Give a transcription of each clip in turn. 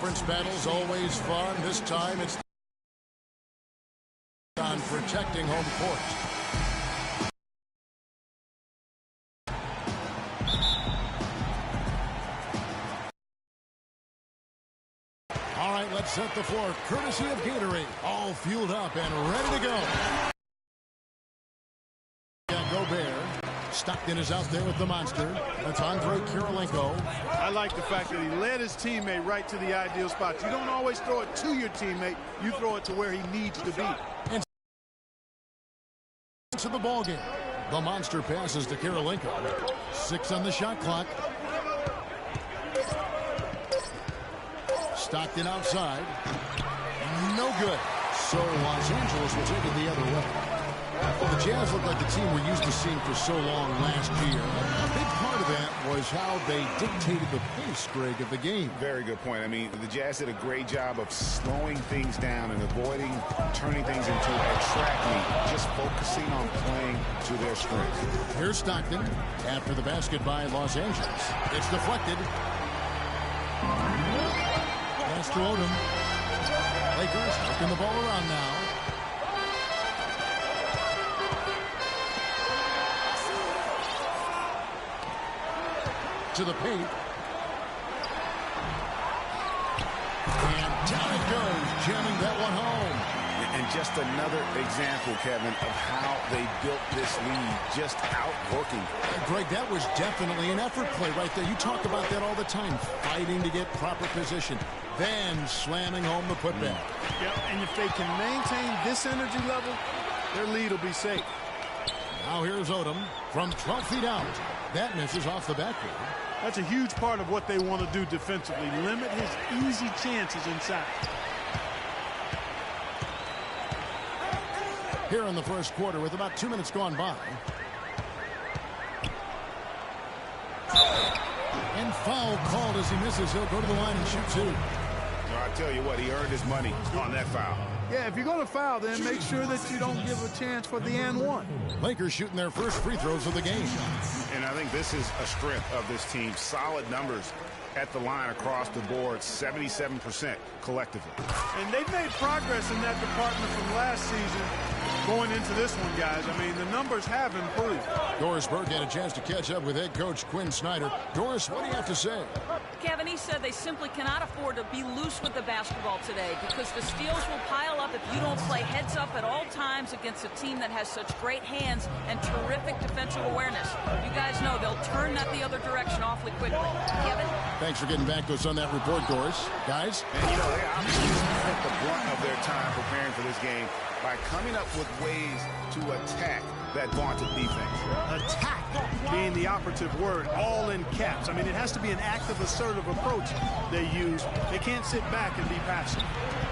Conference battles always fun. This time it's on protecting home court. All right, let's set the floor. Courtesy of Gm3. All fueled up and ready to go. Gobert. Stockton is out there with the monster. That's Andre Kirilenko. I like the fact that he led his teammate right to the ideal spot. You don't always throw it to your teammate. You throw it to where he needs to be. And to the ball game. The monster passes to Kirilenko. 6 on the shot clock. Stockton outside. No good. So Los Angeles will take it the other way. Well, the Jazz look like the team we're used to seeing for so long last year. A big part of that was how they dictated the pace, Greg, of the game. Very good point. I mean, the Jazz did a great job of slowing things down and avoiding turning things into a track meet, just focusing on playing to their strengths. Here's Stockton after the basket by Los Angeles. It's deflected. Pass to Odom. Lakers working the ball around now. To the paint. And down it goes, jamming that one home. And just another example, Kevin, of how they built this lead, just outworking. Greg, that was definitely an effort play right there. You talk about that all the time, fighting to get proper position, then slamming home the putback. Yeah, and if they can maintain this energy level, their lead will be safe. Now here's Odom from 12 feet out. That misses off the backboard. That's a huge part of what they want to do defensively. Limit his easy chances inside. Here in the first quarter with about 2 minutes gone by. And foul called as he misses. He'll go to the line and shoot 2. I tell you what, he earned his money on that foul. Yeah, if you're going to foul, then make sure that you don't give a chance for the and one. Lakers shooting their first free throws of the game. And I think this is a strength of this team. Solid numbers at the line across the board, 77% collectively. And they've made progress in that department from last season going into this one, guys. I mean, the numbers have improved. Doris Burke had a chance to catch up with head coach Quinn Snyder. Doris, what do you have to say? Kevin, he said they simply cannot afford to be loose with the basketball today because the steals will pile up if you don't play heads up at all times against a team that has such great hands and terrific defensive awareness. You guys know they'll turn that the other direction awfully quickly. Kevin? Thanks for getting back to us on that report, Doris. Guys? And, you know, they obviously spent the brunt of their time preparing for this game by coming up with ways to attack that vaunted defense. Attack being the operative word, all in caps. I mean, it has to be an active, assertive approach they use. They can't sit back and be passive.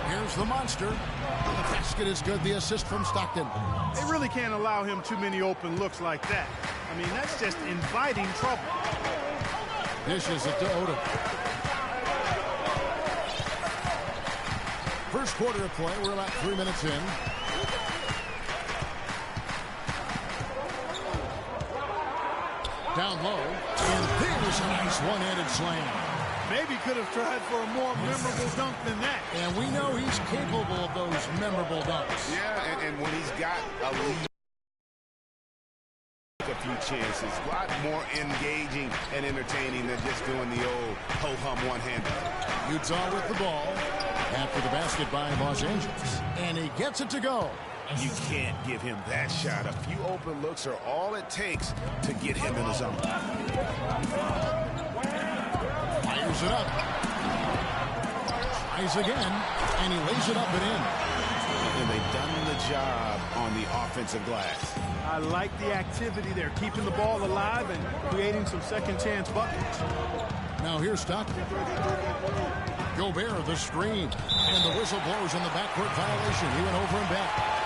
Here's the monster. The basket is good. The assist from Stockton. They really can't allow him too many open looks like that. I mean, that's just inviting trouble. Dishes it to Odom. First quarter of play. We're about 3 minutes in. Down low, and there's a nice one-handed slam. Maybe could have tried for a more memorable dunk than that. And we know he's capable of those memorable dunks. Yeah, and when he's got a lead, a few chances, a lot more engaging and entertaining than just doing the old ho-hum one-hander. Utah with the ball after the basket by Los Angeles, and he gets it to go. You can't give him that shot. A few open looks are all it takes to get him in the zone. Fires it up. Tries again, and he lays it up and in. And they've done the job on the offensive glass. I like the activity there, keeping the ball alive and creating some second-chance buckets. Now here's Stockton. Gobert, the screen, and the whistle blows on the backcourt violation. He went over and back.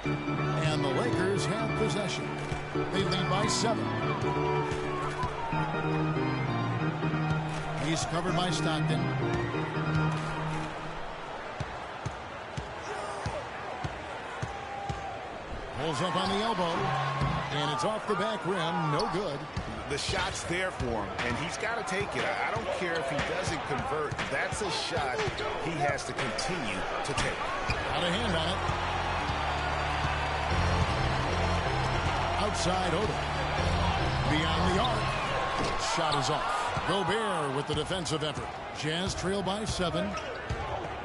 And the Lakers have possession. They lead by 7. He's covered by Stockton. Pulls up on the elbow. And it's off the back rim. No good. The shot's there for him, and he's got to take it. I don't care if he doesn't convert. That's a shot he has to continue to take. Got a hand on it. Outside Odo. Beyond the arc. Shot is off. Gobert with the defensive effort. Jazz trail by 7.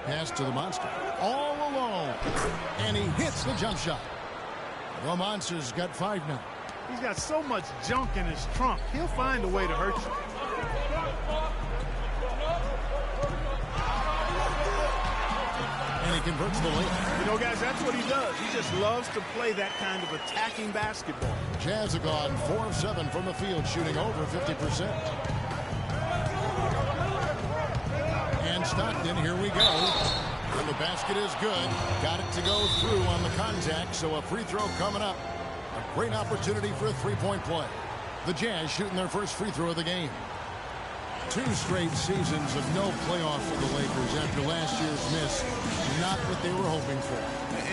Pass to the Monster. All alone. And he hits the jump shot. The Monster's got 5 now. He's got so much junk in his trunk. He'll find a way to hurt you. And he converts the layup. You know, guys, that's what he does. He just loves to play that kind of attacking basketball. Jazz have gone 4 of 7 from the field, shooting over 50%. And Stockton, here we go. And the basket is good. Got it to go through on the contact, so a free throw coming up. A great opportunity for a three-point play. The Jazz shooting their first free throw of the game. 2 straight seasons of no playoff for the Lakers after last year's miss. Not what they were hoping for.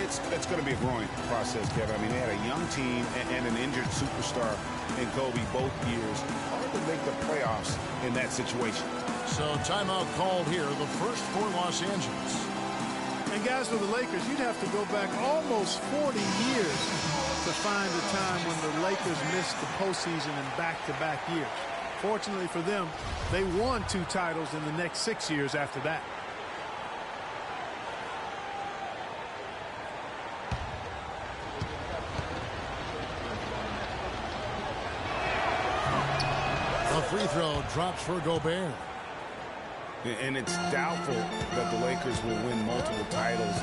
It's going to be a growing process, Kevin. I mean, they had a young team and an injured superstar in Kobe both years. Hard to make the playoffs in that situation. So timeout called here, the first for Los Angeles. And guys, for the Lakers, you'd have to go back almost 40 years to find a time when the Lakers missed the postseason in back-to-back years. Fortunately for them, they won 2 titles in the next 6 years after that. A free throw drops for Gobert. And it's doubtful that the Lakers will win multiple titles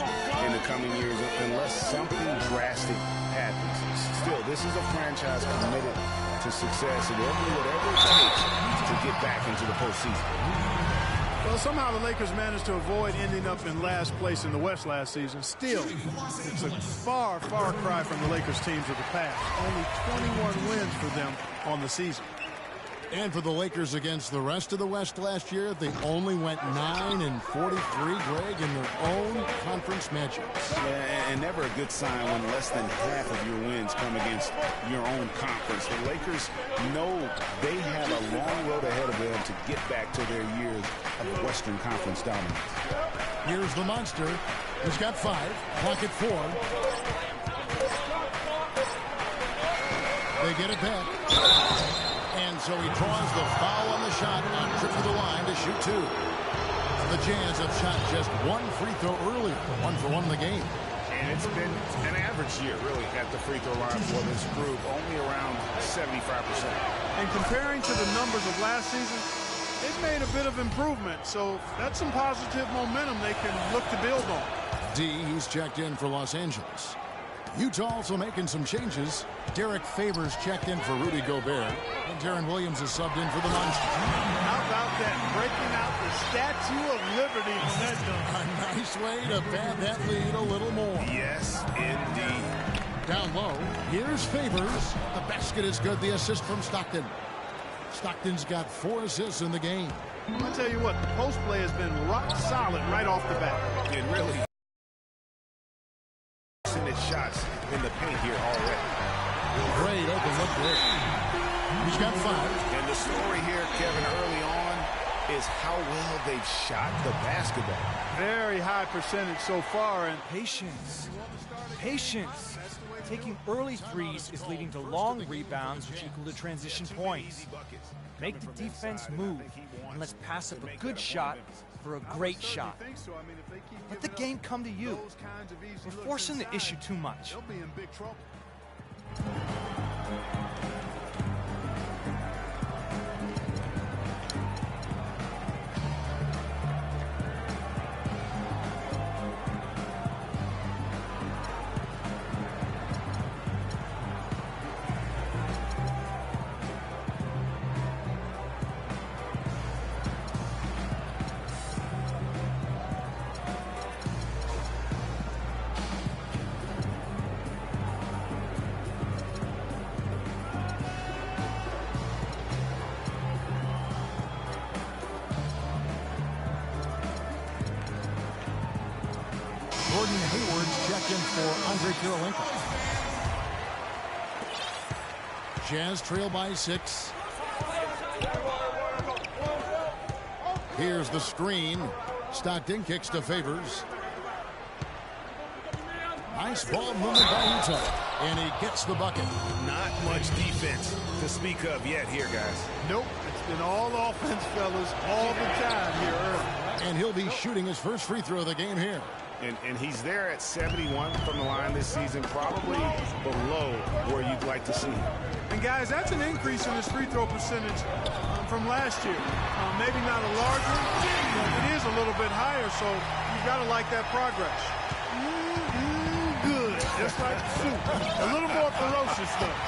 in the coming years unless something drastic happens. Still, this is a franchise committed to success, and they'll do whatever it takes to get back into the postseason. Well, somehow the Lakers managed to avoid ending up in last place in the West last season. Still, it's a far, far cry from the Lakers teams of the past. Only 21 wins for them on the season. And for the Lakers against the rest of the West last year, they only went 9-43, Greg, in their own conference matchups. Yeah, and never a good sign when less than half of your wins come against your own conference. The Lakers know they have a long road ahead of them to get back to their years of Western Conference dominance. Here's the Monster. He's got 5. Clock at 4. They get it back. And so he draws the foul on the shot on trip to the line to shoot 2. The Jazz have shot just 1 free throw earlier, 1 for 1 in the game. And it's been an average year, really, at the free throw line for this group, only around 75%. And comparing to the numbers of last season, they've made a bit of improvement. So that's some positive momentum they can look to build on. D, he's checked in for Los Angeles. Utah also making some changes. Derek Favors checked in for Rudy Gobert. And Darren Williams is subbed in for the Monster. How about that? Breaking out the Statue of Liberty from that dunk. A nice way to pad that lead a little more. Yes, indeed. Down low, here's Favors. The basket is good. The assist from Stockton. Stockton's got 4 assists in the game. I'll tell you what, the post play has been rock solid right off the bat. It really shots in the paint here already. Great open look there. He's got 5. And the story here, Kevin, early on is how well they've shot the basketball. Very high percentage so far. And patience. Patience. Taking early threes is leading to long rebounds, which equal to transition points. Make the defense move, and let's pass up a good shot for a great shot. Let the game come to you. We're forcing the issue too much. They'll be in big trouble. Gordon Hayward's checked in for Andre Kirilenko. Jazz trail by 6. Here's the screen. Stockton kicks to Favors. Nice ball movement by Utah. And he gets the bucket. Not much defense to speak of yet here, guys. Nope. It's been all offense, fellas, all the time here early. And he'll be shooting his first free throw of the game here. And he's there at 71 from the line this season, probably below where you'd like to see him. And, guys, that's an increase in his free throw percentage from last year. Maybe not a large one, but it is a little bit higher, so you've got to like that progress. Good, just like soup. A little more ferocious, though.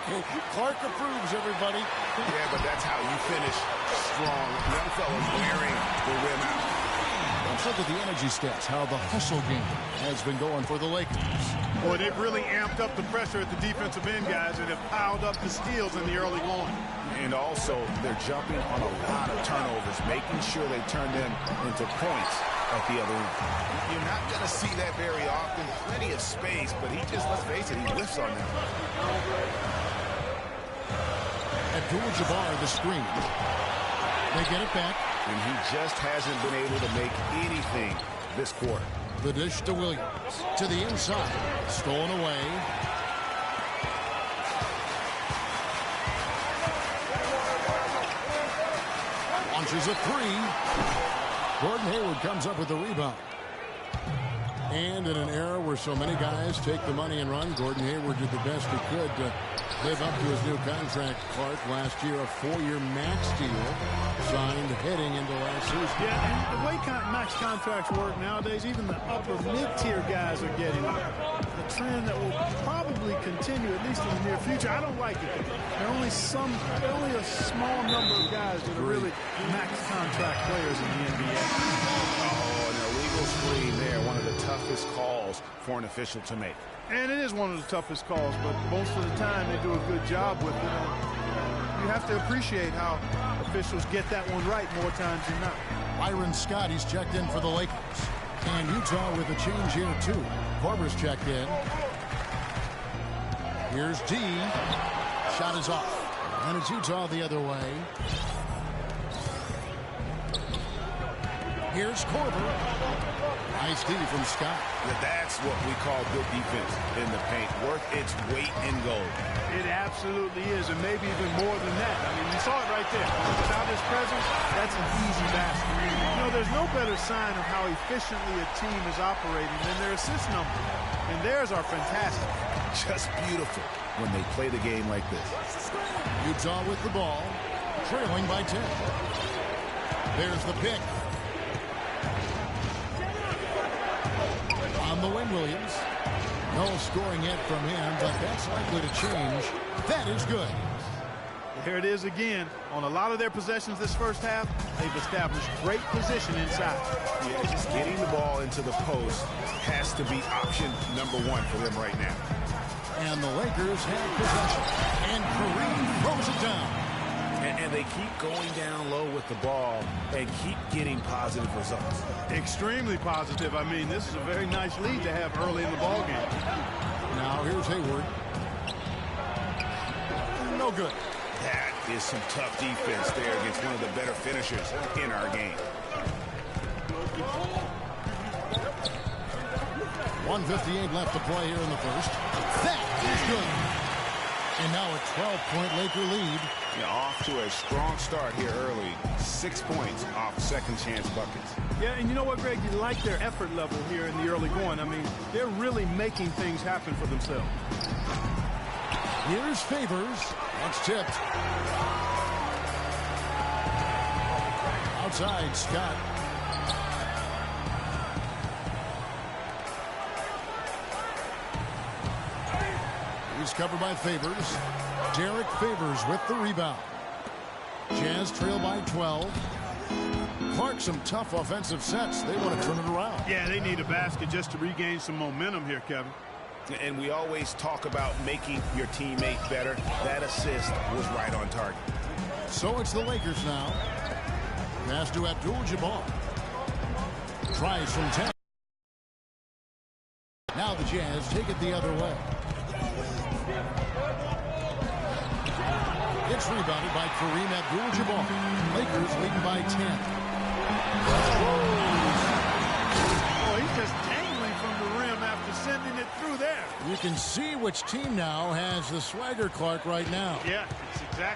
Okay, Clark approves, everybody. Yeah, but that's how you finish strong. Young fellas wearing the rim out. Let's look at the energy stats, how the hustle game has been going for the Lakers. Boy, they've really amped up the pressure at the defensive end, guys, and have piled up the steals in the early going. And also, they're jumping on a lot of turnovers, making sure they turn them into points at the other end. You're not going to see that very often. Plenty of space, but he just, let's face it, he whiffs on them. Abdul-Jabbar, the screen. They get it back. And he just hasn't been able to make anything this quarter. The dish to Williams. To the inside. Stolen away. Launches a three. Gordon Hayward comes up with the rebound. And in an era where so many guys take the money and run, Gordon Hayward did the best he could to live up to his new contract. Clark, last year, a 4-year max deal signed heading into last season. Yeah, and the way max contracts work nowadays, even the upper mid-tier guys are getting a trend that will probably continue, at least in the near future. I don't like it. There are only a small number of guys that are really max contract players in the NBA. Oh, an illegal screen there, one of the toughest calls for an official to make. And it is one of the toughest calls, but most of the time they do a good job with it. You have to appreciate how officials get that one right more times than not. Byron Scott, he's checked in for the Lakers. And Utah with a change here, too. Korver's checked in. Here's D. Shot is off. And it's Utah the other way. Here's Korver. Nice D from Scott. That's what we call good defense in the paint. Worth its weight in gold. It absolutely is, and maybe even more than that. I mean, you saw it right there. Without his presence, that's an easy basket. You know, there's no better sign of how efficiently a team is operating than their assist number. And theirs are fantastic. Just beautiful when they play the game like this. Utah with the ball, trailing by 10. There's the pick. On the wing, Williams. No scoring yet from him, but that's likely to change. That is good. Here it is again. On a lot of their possessions this first half, they've established great position inside. Yeah, just getting the ball into the post has to be option number one for them right now. And the Lakers have possession. And Kareem throws it down. And they keep going down low with the ball and keep getting positive results. Extremely positive. I mean, this is a very nice lead to have early in the ball game. Now here's Hayward. No good. That is some tough defense there against one of the better finishers in our game. 1:58 left to play here in the first. That is good. And now a 12-point Laker lead. Yeah, off to a strong start here early. 6 points off second-chance buckets. Yeah, and you know what, Greg? You like their effort level here in the early going. I mean, they're really making things happen for themselves. Here's Favors. That's tipped. Outside, Scott. He's covered by Favors. Derek Favors with the rebound. Jazz trail by 12. Clark, some tough offensive sets. They want to turn it around. Yeah, they need a basket just to regain some momentum here, Kevin. And we always talk about making your teammate better. That assist was right on target. So it's the Lakers now. Pass to Abdul-Jabbar. Tries from 10. Now the Jazz take it the other way. It's rebounded by Kareem Abdul-Jabbar. Lakers leading by 10. Oh, he's just dangling from the rim after sending it through there. You can see which team now has the swagger, Clark, right now. Yeah,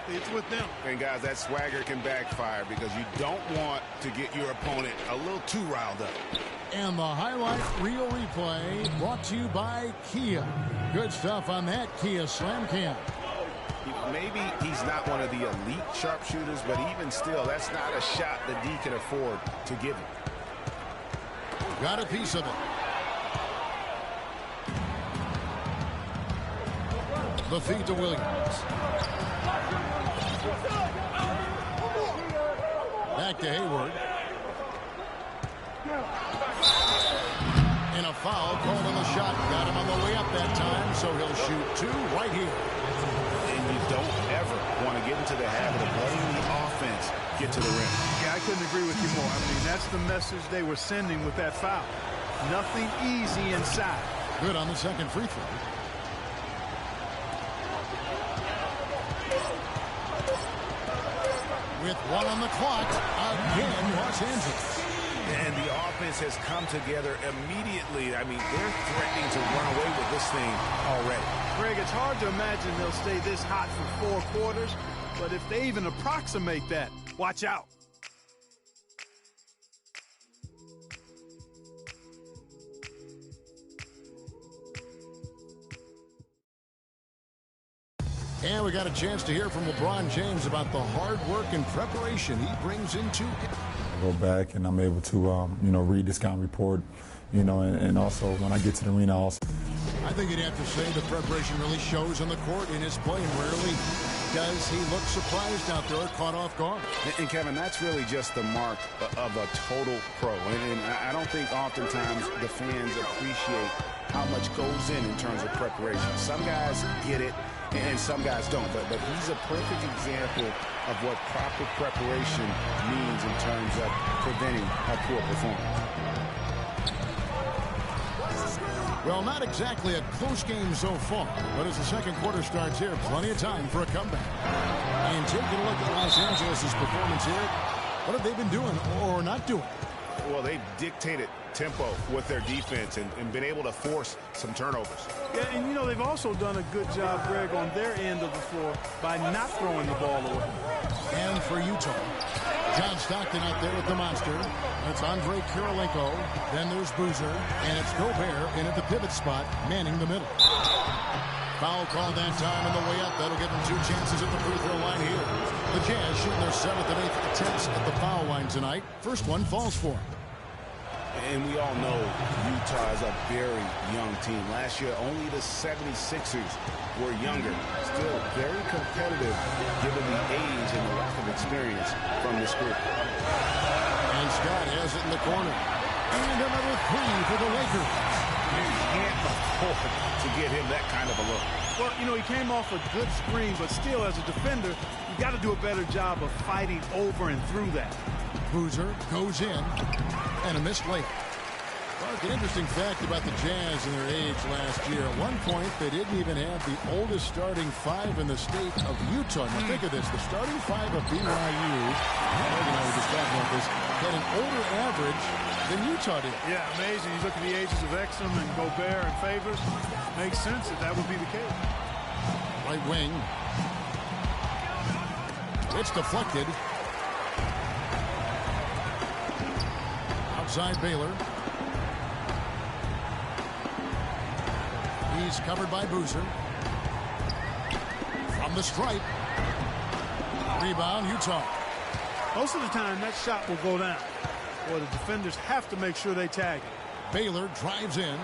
it's with them. And guys, that swagger can backfire because you don't want to get your opponent a little too riled up. And the highlight reel replay brought to you by Kia. Good stuff on that Kia Slam Cam. You know, maybe he's not one of the elite sharpshooters, but even still, that's not a shot that D can afford to give him. Got a piece of it. The feed to Williams. Back to Hayward. And a foul called on the shot. Got him on the way up that time, so he'll shoot 2 right here. And you don't ever want to get into the habit of letting the offense get to the rim. Yeah, I couldn't agree with you more. I mean, that's the message they were sending with that foul. Nothing easy inside. Good on the second free throw. With 1 on the clock, again, Los Angeles. And the offense has come together immediately. I mean, they're threatening to run away with this thing already. Greg, it's hard to imagine they'll stay this hot for 4 quarters, but if they even approximate that, watch out. And we got a chance to hear from LeBron James about the hard work and preparation he brings into it. I go back and I'm able to, read the scouting report, and also when I get to the arena also. I think you'd have to say the preparation really shows on the court in his play, and rarely does he look surprised out there, caught off guard. And Kevin, that's really just the mark of a total pro. And I don't think oftentimes the fans appreciate how much goes in terms of preparation. Some guys get it, and some guys don't. But he's a perfect example of what proper preparation means in terms of preventing a poor performance. Well, not exactly a close game so far, but as the second quarter starts here, plenty of time for a comeback. And taking a look at Los Angeles' performance here, what have they been doing or not doing? Well, they've dictated tempo with their defense and been able to force some turnovers. Yeah, and they've also done a good job, Greg, on their end of the floor by not throwing the ball away. And for Utah, John Stockton out there with the monster. That's Andre Kirilenko. Then there's Boozer. And it's Gobert in at the pivot spot, manning the middle. Foul called that time on the way up. That'll give them 2 chances at the free throw line here. The Jazz shooting their 7th and 8th attempts at the foul line tonight. First one falls for them. And we all know Utah is a very young team. Last year, only the 76ers were younger. Still very competitive given the age and the lack of experience from this group. And Scott has it in the corner. And another 3 for the Lakers. You can't afford to get him that kind of a look. Well, he came off a good screen, but still, as a defender, you got to do a better job of fighting over and through that. Boozer goes in, and a missed layup. Well, an interesting fact about the Jazz and their age last year. At one point, they didn't even have the oldest starting 5 in the state of Utah. Now think of this. The starting 5 of BYU, Greg and I were just talking about this, had an older average than Utah did. Yeah, amazing. You look at the ages of Exum and Gobert and Favors. Makes sense that would be the case. Right wing. It's deflected. Outside Baylor. He's covered by Boozer. From the stripe. Rebound, Utah. Most of the time, that shot will go down. Or the defenders have to make sure they tag it. Baylor drives in.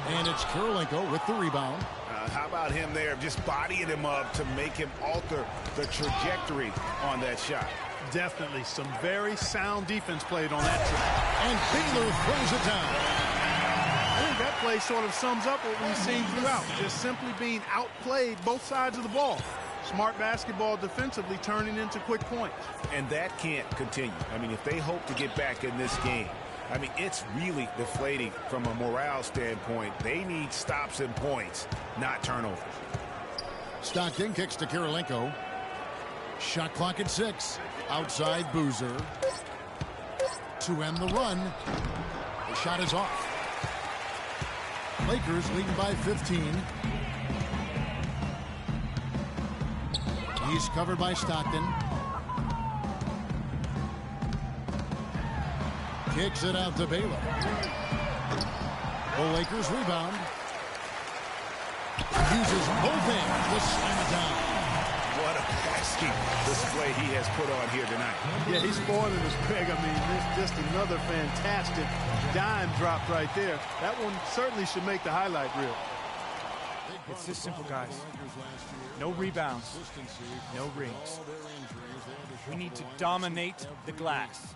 And it's Kirilenko with the rebound. How about him there, just bodying him up to make him alter the trajectory on that shot? Definitely some very sound defense played on that trip. And Baylor throws it down. I think that play sort of sums up what we've seen throughout. Just simply being outplayed both sides of the ball. Smart basketball defensively turning into quick points. And that can't continue. I mean, if they hope to get back in this game, I mean, it's really deflating from a morale standpoint. They need stops and points, not turnovers. Stockton kicks to Kirilenko. Shot clock at 6. Outside Boozer. To end the run. The shot is off. Lakers leading by 15. He's covered by Stockton. Kicks it out to Baylor. The Lakers rebound. Uses both hands to slam it down. What a passing display he has put on here tonight. Yeah, he's spoiling us, Greg. I mean, this just another fantastic dime drop right there. That one certainly should make the highlight reel. It's this simple, guys. No rebounds, no rings. We need to dominate the glass.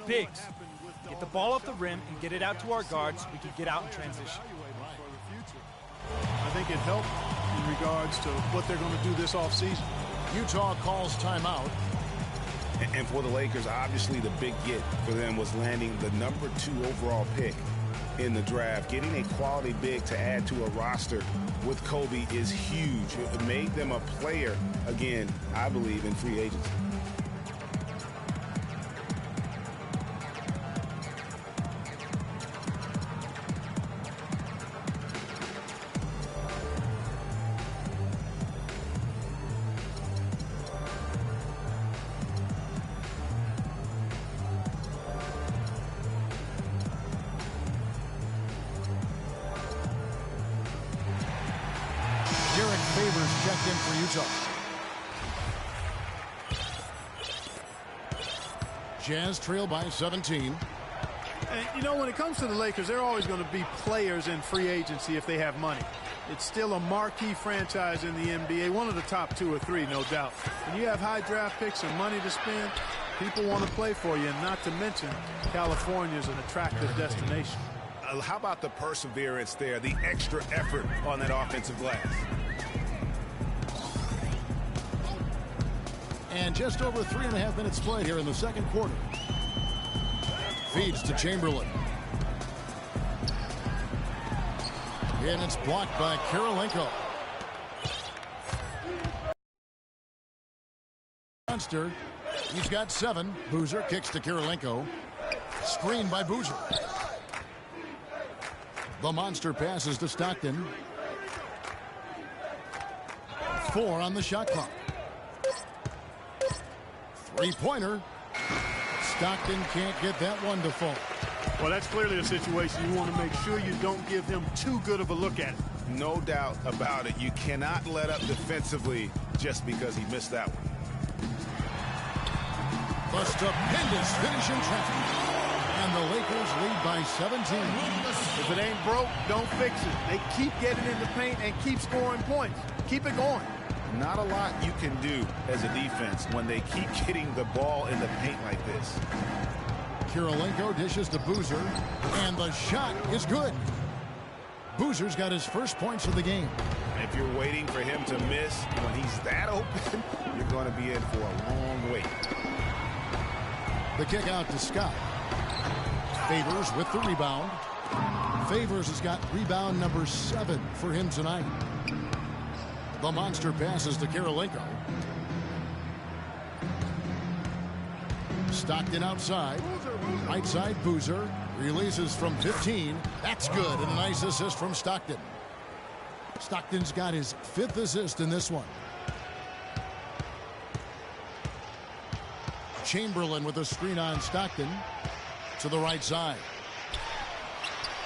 Bigs, get the ball off the rim and get it out to our guards so we can get out in transition. I think it helped in regards to what they're going to do this offseason. Utah calls timeout. And for the Lakers, obviously the big get for them was landing the number 2 overall pick in the draft. Getting a quality big to add to a roster with Kobe is huge. It made them a player, again, I believe, in free agency. Checked in for Utah. Jazz trail by 17. And, you know, when it comes to the Lakers, they're always going to be players in free agency if they have money. It's still a marquee franchise in the NBA, one of the top 2 or 3, no doubt. When you have high draft picks and money to spend, people want to play for you, and not to mention California is an attractive destination. How about the perseverance there, the extra effort on that offensive glass? And just over 3.5 minutes played here in the second quarter. Feeds to Chamberlain. And it's blocked by Kirilenko. Monster. He's got 7. Boozer kicks to Kirilenko. Screened by Boozer. The monster passes to Stockton. 4 on the shot clock. Three-pointer. Stockton can't get that one to fall. Well, that's clearly a situation you want to make sure you don't give him too good of a look at it. No doubt about it. You cannot let up defensively just because he missed that one. A stupendous finish in traffic. And the Lakers lead by 17. If it ain't broke, don't fix it. They keep getting in the paint and keep scoring points. Keep it going. Not a lot you can do as a defense when they keep getting the ball in the paint like this. Kirilenko dishes to Boozer, and the shot is good. Boozer's got his first points of the game. If you're waiting for him to miss when he's that open, you're going to be in for a long wait. The kick out to Scott. Favors with the rebound. Favors has got rebound number 7 for him tonight. The monster passes to Kirilenko. Stockton outside. Right side Boozer. Releases from 15. That's good. And a nice assist from Stockton. Stockton's got his 5th assist in this one. Chamberlain with a screen on Stockton. To the right side.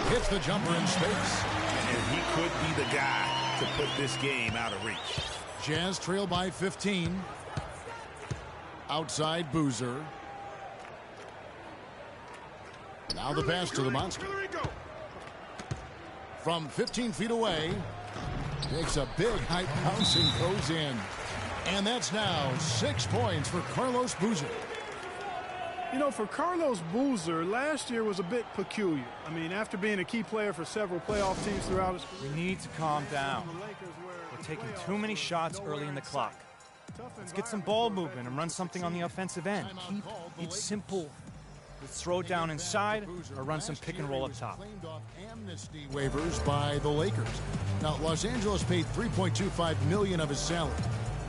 Hits the jumper in space. And he could be the guy to put this game out of reach. Jazz trail by 15. Outside Boozer. Now the pass to the monster. From 15 feet away. Takes a big height bounce and goes in. And that's now 6 points for Carlos Boozer. You know, for Carlos Boozer, last year was a bit peculiar. I mean, after being a key player for several playoff teams throughout his career. We need to calm down. We're taking too many shots early in the clock. Let's get some ball movement and run something on the offensive end. Keep it simple. Let's throw it down inside or run some pick and roll up top. Amnesty waivers by the Lakers. Now, Los Angeles paid $3.25 million of his salary.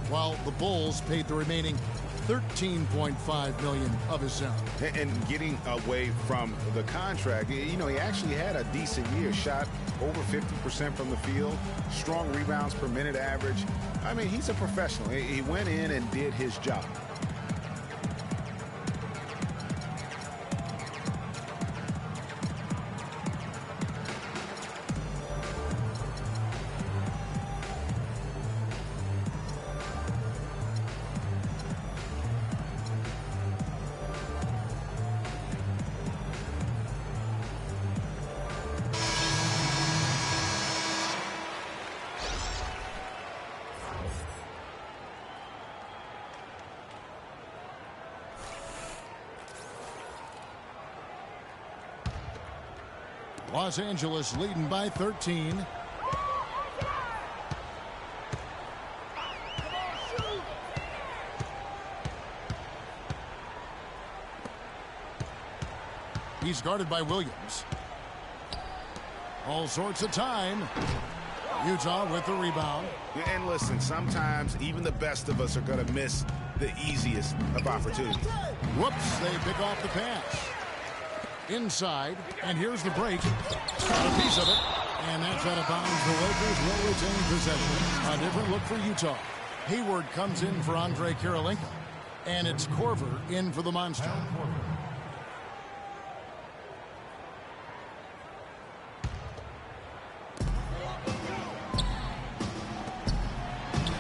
while the Bulls paid the remaining $13.5 million of his salary. And getting away from the contract, you know, he actually had a decent year. Shot over 50% from the field, strong rebounds per minute average. I mean, he's a professional. He went in and did his job. Los Angeles leading by 13. He's guarded by Williams. All sorts of time. Utah with the rebound. And listen, sometimes even the best of us are going to miss the easiest of opportunities. Whoops, they pick off the pass. Inside, and here's the break. Got a piece of it, and that's out of bounds. The Lakers will retain possession. A different look for Utah. Hayward comes in for Andre Kirilenko, and it's Korver in for the Monster.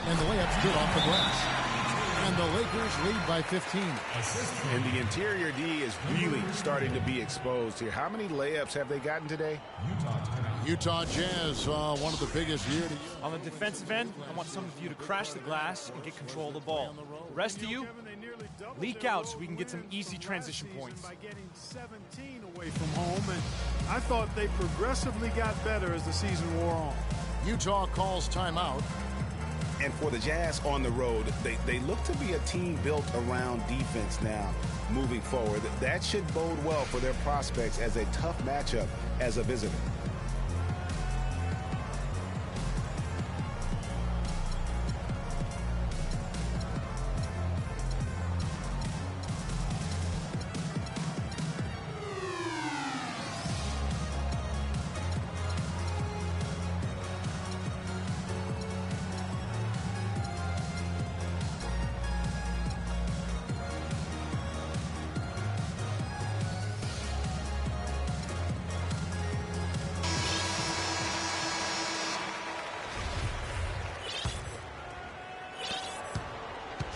And the layup's good off the glass. And the Lakers lead by 15. And the interior D is really starting to be exposed here. How many layups have they gotten today? Utah Jazz, one of the biggest year to year. On the defensive end, I want some of you to crash the glass and get control of the ball. The rest of you, leak out so we can get some easy transition points. By getting 17 away from home, and I thought they progressively got better as the season wore on. Utah calls timeout. And for the Jazz on the road, they look to be a team built around defense now moving forward. That should bode well for their prospects as a tough matchup as a visitor.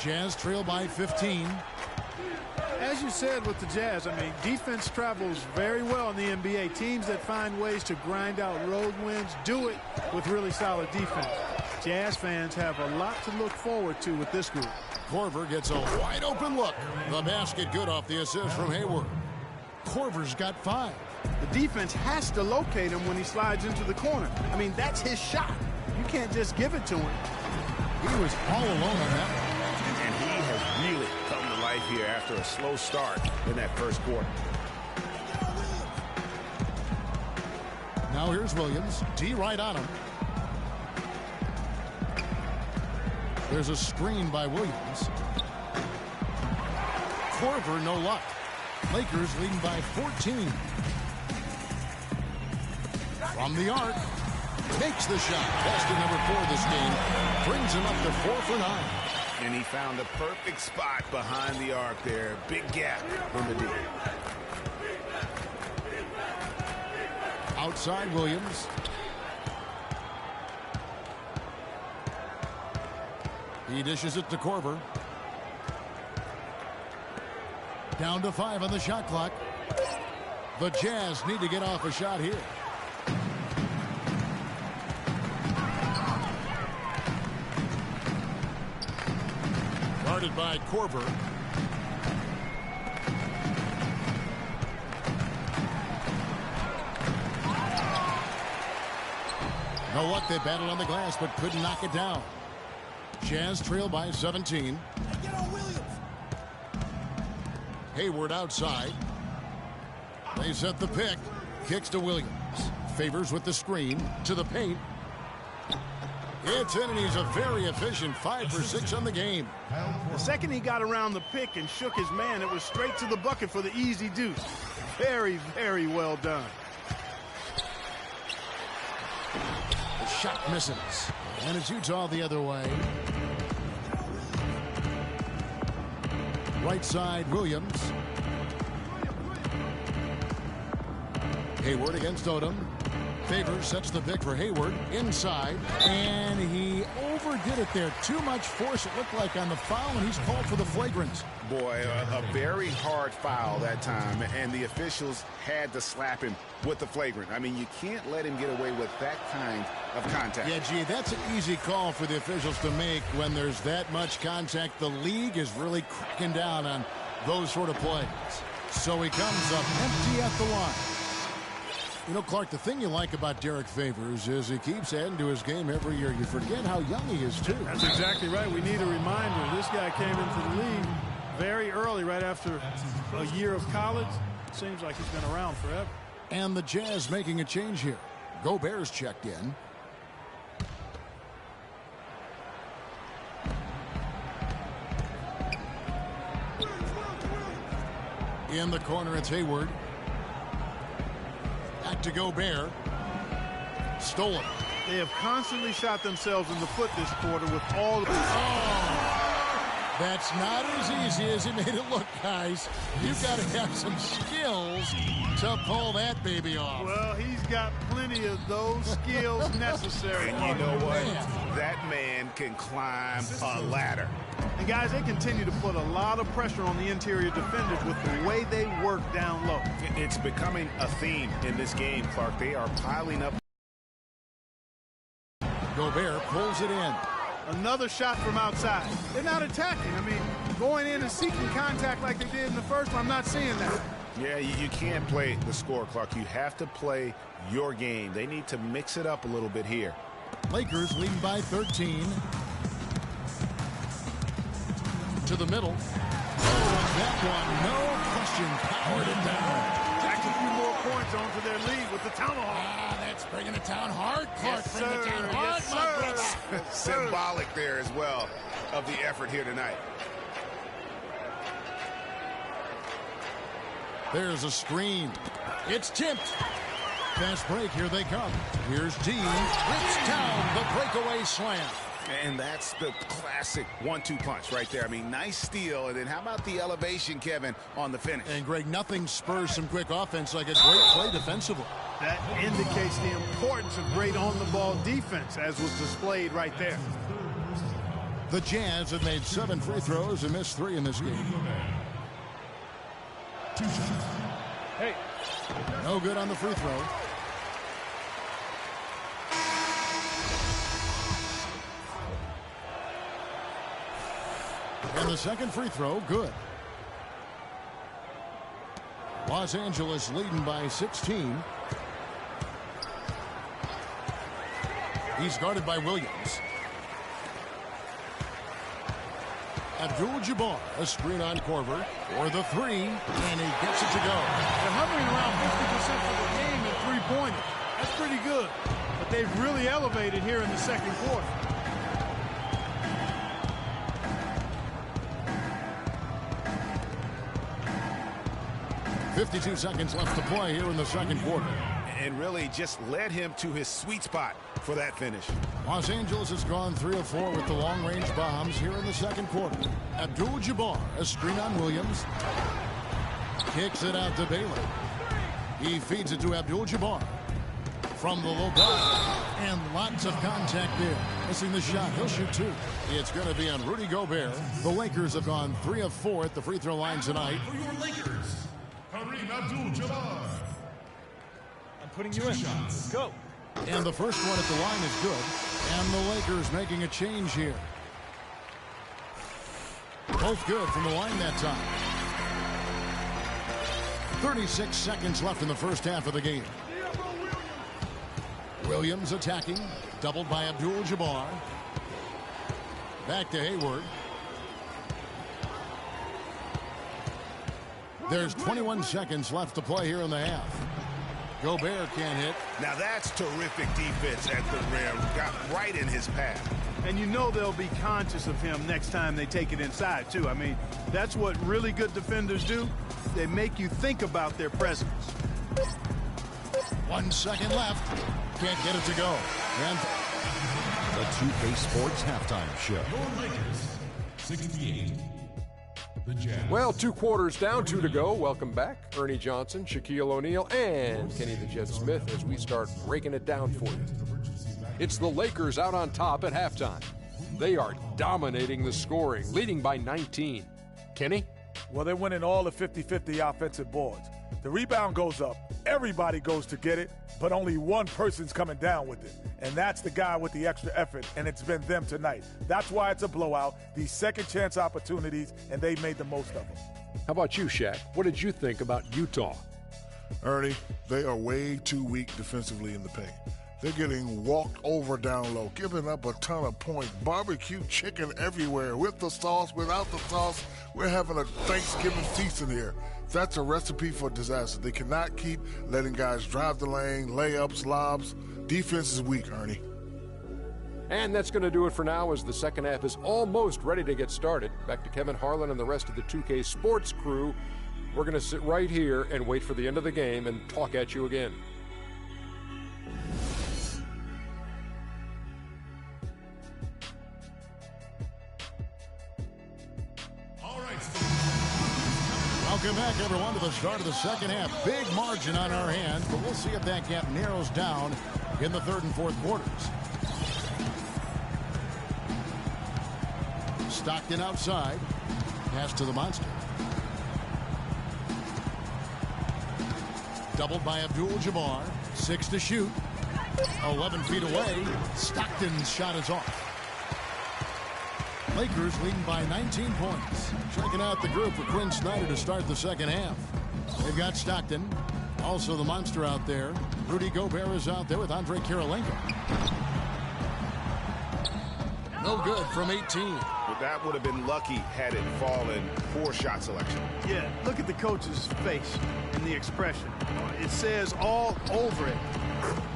Jazz trail by 15. As you said with the Jazz, I mean, defense travels very well in the NBA. Teams that find ways to grind out road wins do it with really solid defense. Jazz fans have a lot to look forward to with this group. Korver gets a wide open look. The basket good off the assist from Hayward. Korver's got 5. The defense has to locate him when he slides into the corner. I mean, that's his shot. You can't just give it to him. He was all alone on that one. And he has really come to life here after a slow start in that first quarter. Now here's Williams. D right on him. There's a screen by Williams. Korver, no luck. Lakers leading by 14. From the arc. Takes the shot. Testing number 4 this game. Brings him up to 4 for 9. And he found a perfect spot behind the arc there. Big gap in the D. Outside Williams. He dishes it to Korver. Down to 5 on the shot clock. The Jazz need to get off a shot here. Guarded by Korver. No luck, they battled on the glass but couldn't knock it down. Jazz trail by 17. Hayward outside. They set the pick. Kicks to Williams. Favors with the screen to the paint. It's in, and he's a very efficient 5 for 6 on the game. The second he got around the pick and shook his man, it was straight to the bucket for the easy deuce. Very, very well done. The shot misses. And it's Utah the other way. Right side, Williams. Hayward against Odom. Favors sets the pick for Hayward inside, and he overdid it there. Too much force, it looked like, on the foul, and he's called for the flagrant. Boy, a very hard foul that time, and the officials had to slap him with the flagrant. I mean, you can't let him get away with that kind of contact. Yeah, gee, that's an easy call for the officials to make when there's that much contact. The league is really cracking down on those sort of plays. So he comes up empty at the line. You know, Clark, the thing you like about Derek Favors is he keeps adding to his game every year. You forget how young he is, too. That's exactly right. We need a reminder. This guy came into the league very early, right after a year of college. Seems like he's been around forever. And the Jazz making a change here. Gobert's checked in. In the corner, it's Hayward. Back to Gobert. Stolen. They have constantly shot themselves in the foot this quarter with all of this. Oh, that's not as easy as he made it look, guys. You've got to have some skills to pull that baby off. Well, he's got plenty of those skills necessary. And you know what? That man can climb a ladder. And guys, they continue to put a lot of pressure on the interior defenders with the way they work down low. It's becoming a theme in this game, Clark. They are piling up. Gobert pulls it in. Another shot from outside. They're not attacking. I mean, going in and seeking contact like they did in the first one, I'm not seeing that. Yeah, you can't play the score, Clark. You have to play your game. They need to mix it up a little bit here. Lakers leading by 13. To the middle. Oh, that one, no question, powered it down. Jack a few more points onto their lead with the tomahawk. Ah, that's bringing it down hard, Clark. Yes, bringing it down hard, yes, my brother. Symbolic there as well of the effort here tonight. There's a screen. It's tipped. Fast break, here they come. Here's G. Rips down the breakaway slam. And that's the classic 1-2 punch right there. I mean, nice steal. And then how about the elevation, Kevin, on the finish? And, Greg, nothing spurs some quick offense like a great play defensively. That indicates the importance of great on-the-ball defense, as was displayed right there. The Jazz have made 7 free throws and missed 3 in this game. Hey. No good on the free throw. And the second free throw, good. Los Angeles leading by 16. He's guarded by Williams. Abdul-Jabbar, a screen on Korver for the 3, and he gets it to go. They're hovering around 50% of the game in three-pointers. That's pretty good. But they've really elevated here in the second quarter. .52 seconds left to play here in the second quarter. And really just led him to his sweet spot for that finish. Los Angeles has gone 3 of 4 with the long-range bombs here in the second quarter. Abdul-Jabbar, a screen on Williams. Kicks it out to Baylor. He feeds it to Abdul-Jabbar. From the low block. And lots of contact there. Missing the shot. He'll shoot 2. It's going to be on Rudy Gobert. The Lakers have gone 3 of 4 at the free throw line tonight. For your Lakers, Kareem Abdul-Jabbar. I'm putting you in. Let's go. And the first one at the line is good. And the Lakers making a change here. Both good from the line that time. 36 seconds left in the first half of the game. Williams attacking. Doubled by Abdul-Jabbar. Back to Hayward. There's 21 seconds left to play here in the half. Gobert can't hit. Now that's terrific defense at the rim. Got right in his path. And you know they'll be conscious of him next time they take it inside, too. I mean, that's what really good defenders do. They make you think about their presence. 1 second left. Can't get it to go. And the 2K Sports Halftime Show. Your Lakers, 68. The Jazz. Well, 2 quarters down, 2 to go. Welcome back, Ernie Johnson, Shaquille O'Neal, and Kenny the Jet Smith as we start breaking it down for you. It's the Lakers out on top at halftime. They are dominating the scoring, leading by 19. Kenny? Well, they're winning all the 50-50 offensive boards. The rebound goes up. Everybody goes to get it, but only one person's coming down with it. And that's the guy with the extra effort, and it's been them tonight. That's why it's a blowout. These second chance opportunities, and they made the most of them. How about you, Shaq? What did you think about Utah? Ernie, they are way too weak defensively in the paint. They're getting walked over down low, giving up a ton of points. Barbecue chicken everywhere, with the sauce, without the sauce. We're having a Thanksgiving feast in here. That's a recipe for disaster. They cannot keep letting guys drive the lane, layups, lobs. Defense is weak, Ernie. And that's going to do it for now as the second half is almost ready to get started. Back to Kevin Harlan and the rest of the 2K Sports crew. We're going to sit right here and wait for the end of the game and talk at you again. Welcome back, everyone, to the start of the second half. Big margin on our hands, but we'll see if that gap narrows down in the third and fourth quarters. Stockton outside. Pass to the monster. Doubled by Abdul-Jabbar. 6 to shoot. 11 feet away. Stockton's shot is off. Lakers leading by 19 points. Checking out the group for Quinn Snyder to start the second half. They've got Stockton. Also the monster out there. Rudy Gobert is out there with Andre Kirilenko. No good from 18. But that would have been lucky had it fallen. Poor shot selection. Yeah, look at the coach's face and the expression. It says all over it.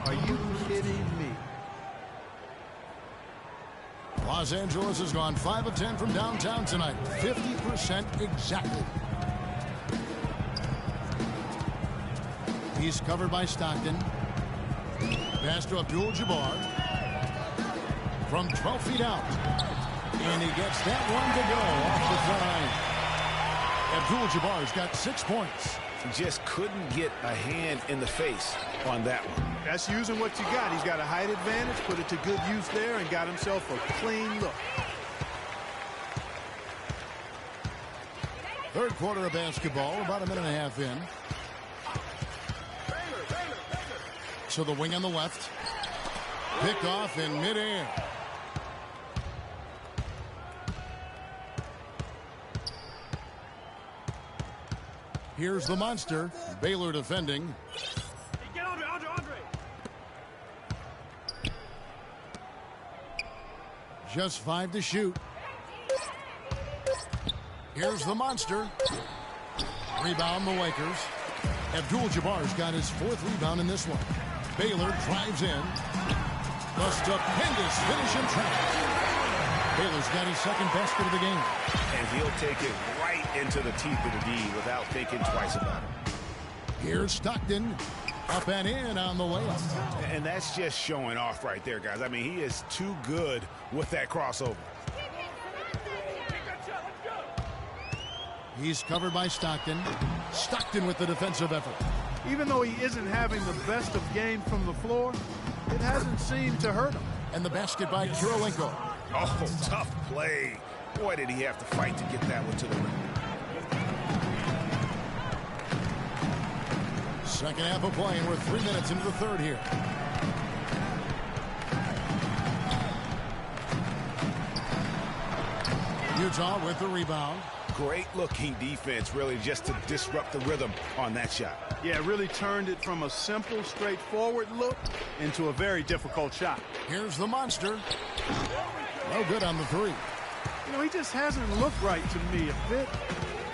Are you kidding me? Los Angeles has gone 5 of 10 from downtown tonight. 50% exactly. He's covered by Stockton. Pass to Abdul-Jabbar. From 12 feet out. And he gets that one to go off the line. Abdul-Jabbar's got 6 points. He just couldn't get a hand in the face on that one. That's using what you got. He's got a height advantage, put it to good use there, and got himself a clean look. Third quarter of basketball, about a minute and a half in. So the wing on the left. Pick off in midair. Here's the monster. Baylor defending. Get Andre. Just 5 to shoot. Here's the monster. Rebound the Lakers. Abdul-Jabbar's got his 4th rebound in this one. Baylor drives in. The stupendous finish in traffic. Baylor's got his 2nd basket of the game. And he'll take it right into the teeth of the D without thinking twice about it. Here's Stockton. Up and in on the layup. And that's just showing off right there, guys. I mean, he is too good with that crossover. He's covered by Stockton. Stockton with the defensive effort. Even though he isn't having the best of games from the floor, it hasn't seemed to hurt him. And the basket by Kirilenko. Oh, tough play. Boy, did he have to fight to get that one to the rim. Second half of play, and we're 3 minutes into the third here. Utah with the rebound. Great looking defense, really, just to disrupt the rhythm on that shot. Yeah, really turned it from a simple, straightforward look into a very difficult shot. Here's the monster. No good on the 3. You know, he just hasn't looked right to me. A bit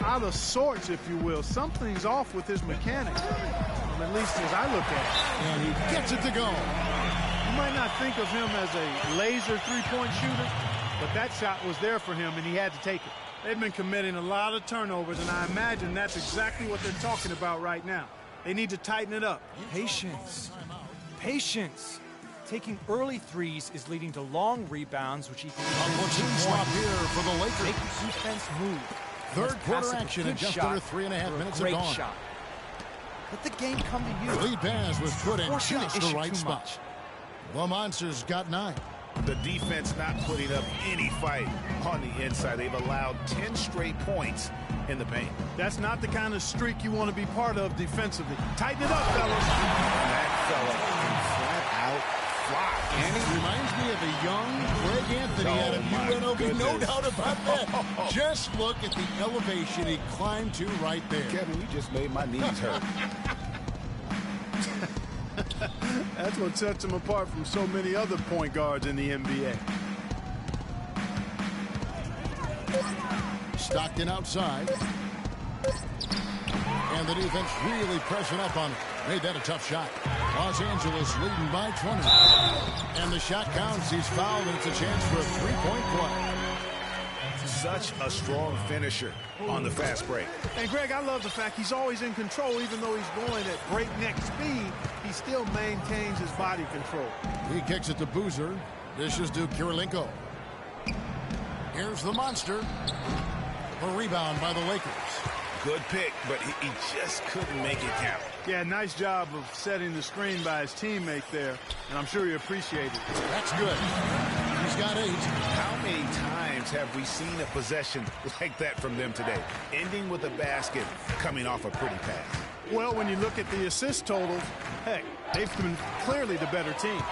out of sorts, if you will. Something's off with his mechanics. at least as I look at it. And he gets it to go. You might not think of him as a laser three-point shooter, but that shot was there for him, and he had to take it. They've been committing a lot of turnovers, and I imagine that's exactly what they're talking about right now. They need to tighten it up. Patience. Patience. Taking early threes is leading to long rebounds, which equals Team swap here for the Lakers. Make the defense move. Third quarter action in just under 3.5 minutes of gone. Shot. Let the game come to you. Lead pass was put in just the right spot. Much. The Monsters got 9. The defense not putting up any fight on the inside. They've allowed 10 straight points in the paint. That's not the kind of streak you want to be part of defensively. Tighten it up, fellas. And that fella can flat out fly. And he reminds me of a young Greg Anthony out of UNLV. No doubt about that. Just look at the elevation he climbed to right there. Kevin, you just made my knees hurt. That's what sets him apart from so many other point guards in the NBA. Stockton outside. And the defense really pressing up on him. Made that a tough shot. Los Angeles leading by 20. And the shot counts. He's fouled, and it's a chance for a three-point play. Such a strong finisher on the fast break. And Greg, I love the fact he's always in control. Even though he's going at breakneck speed, he still maintains his body control. He kicks it to Boozer. Dishes to Kirilenko. Here's the Monster. A rebound by the Lakers. Good pick, but he just couldn't make it count. Yeah, nice job of setting the screen by his teammate there, and I'm sure he appreciated it. That's good. He's got 8. How many times have we seen a possession like that from them today? Ending with a basket, coming off a pretty pass. Well, when you look at the assist totals, heck, they've been clearly the better team.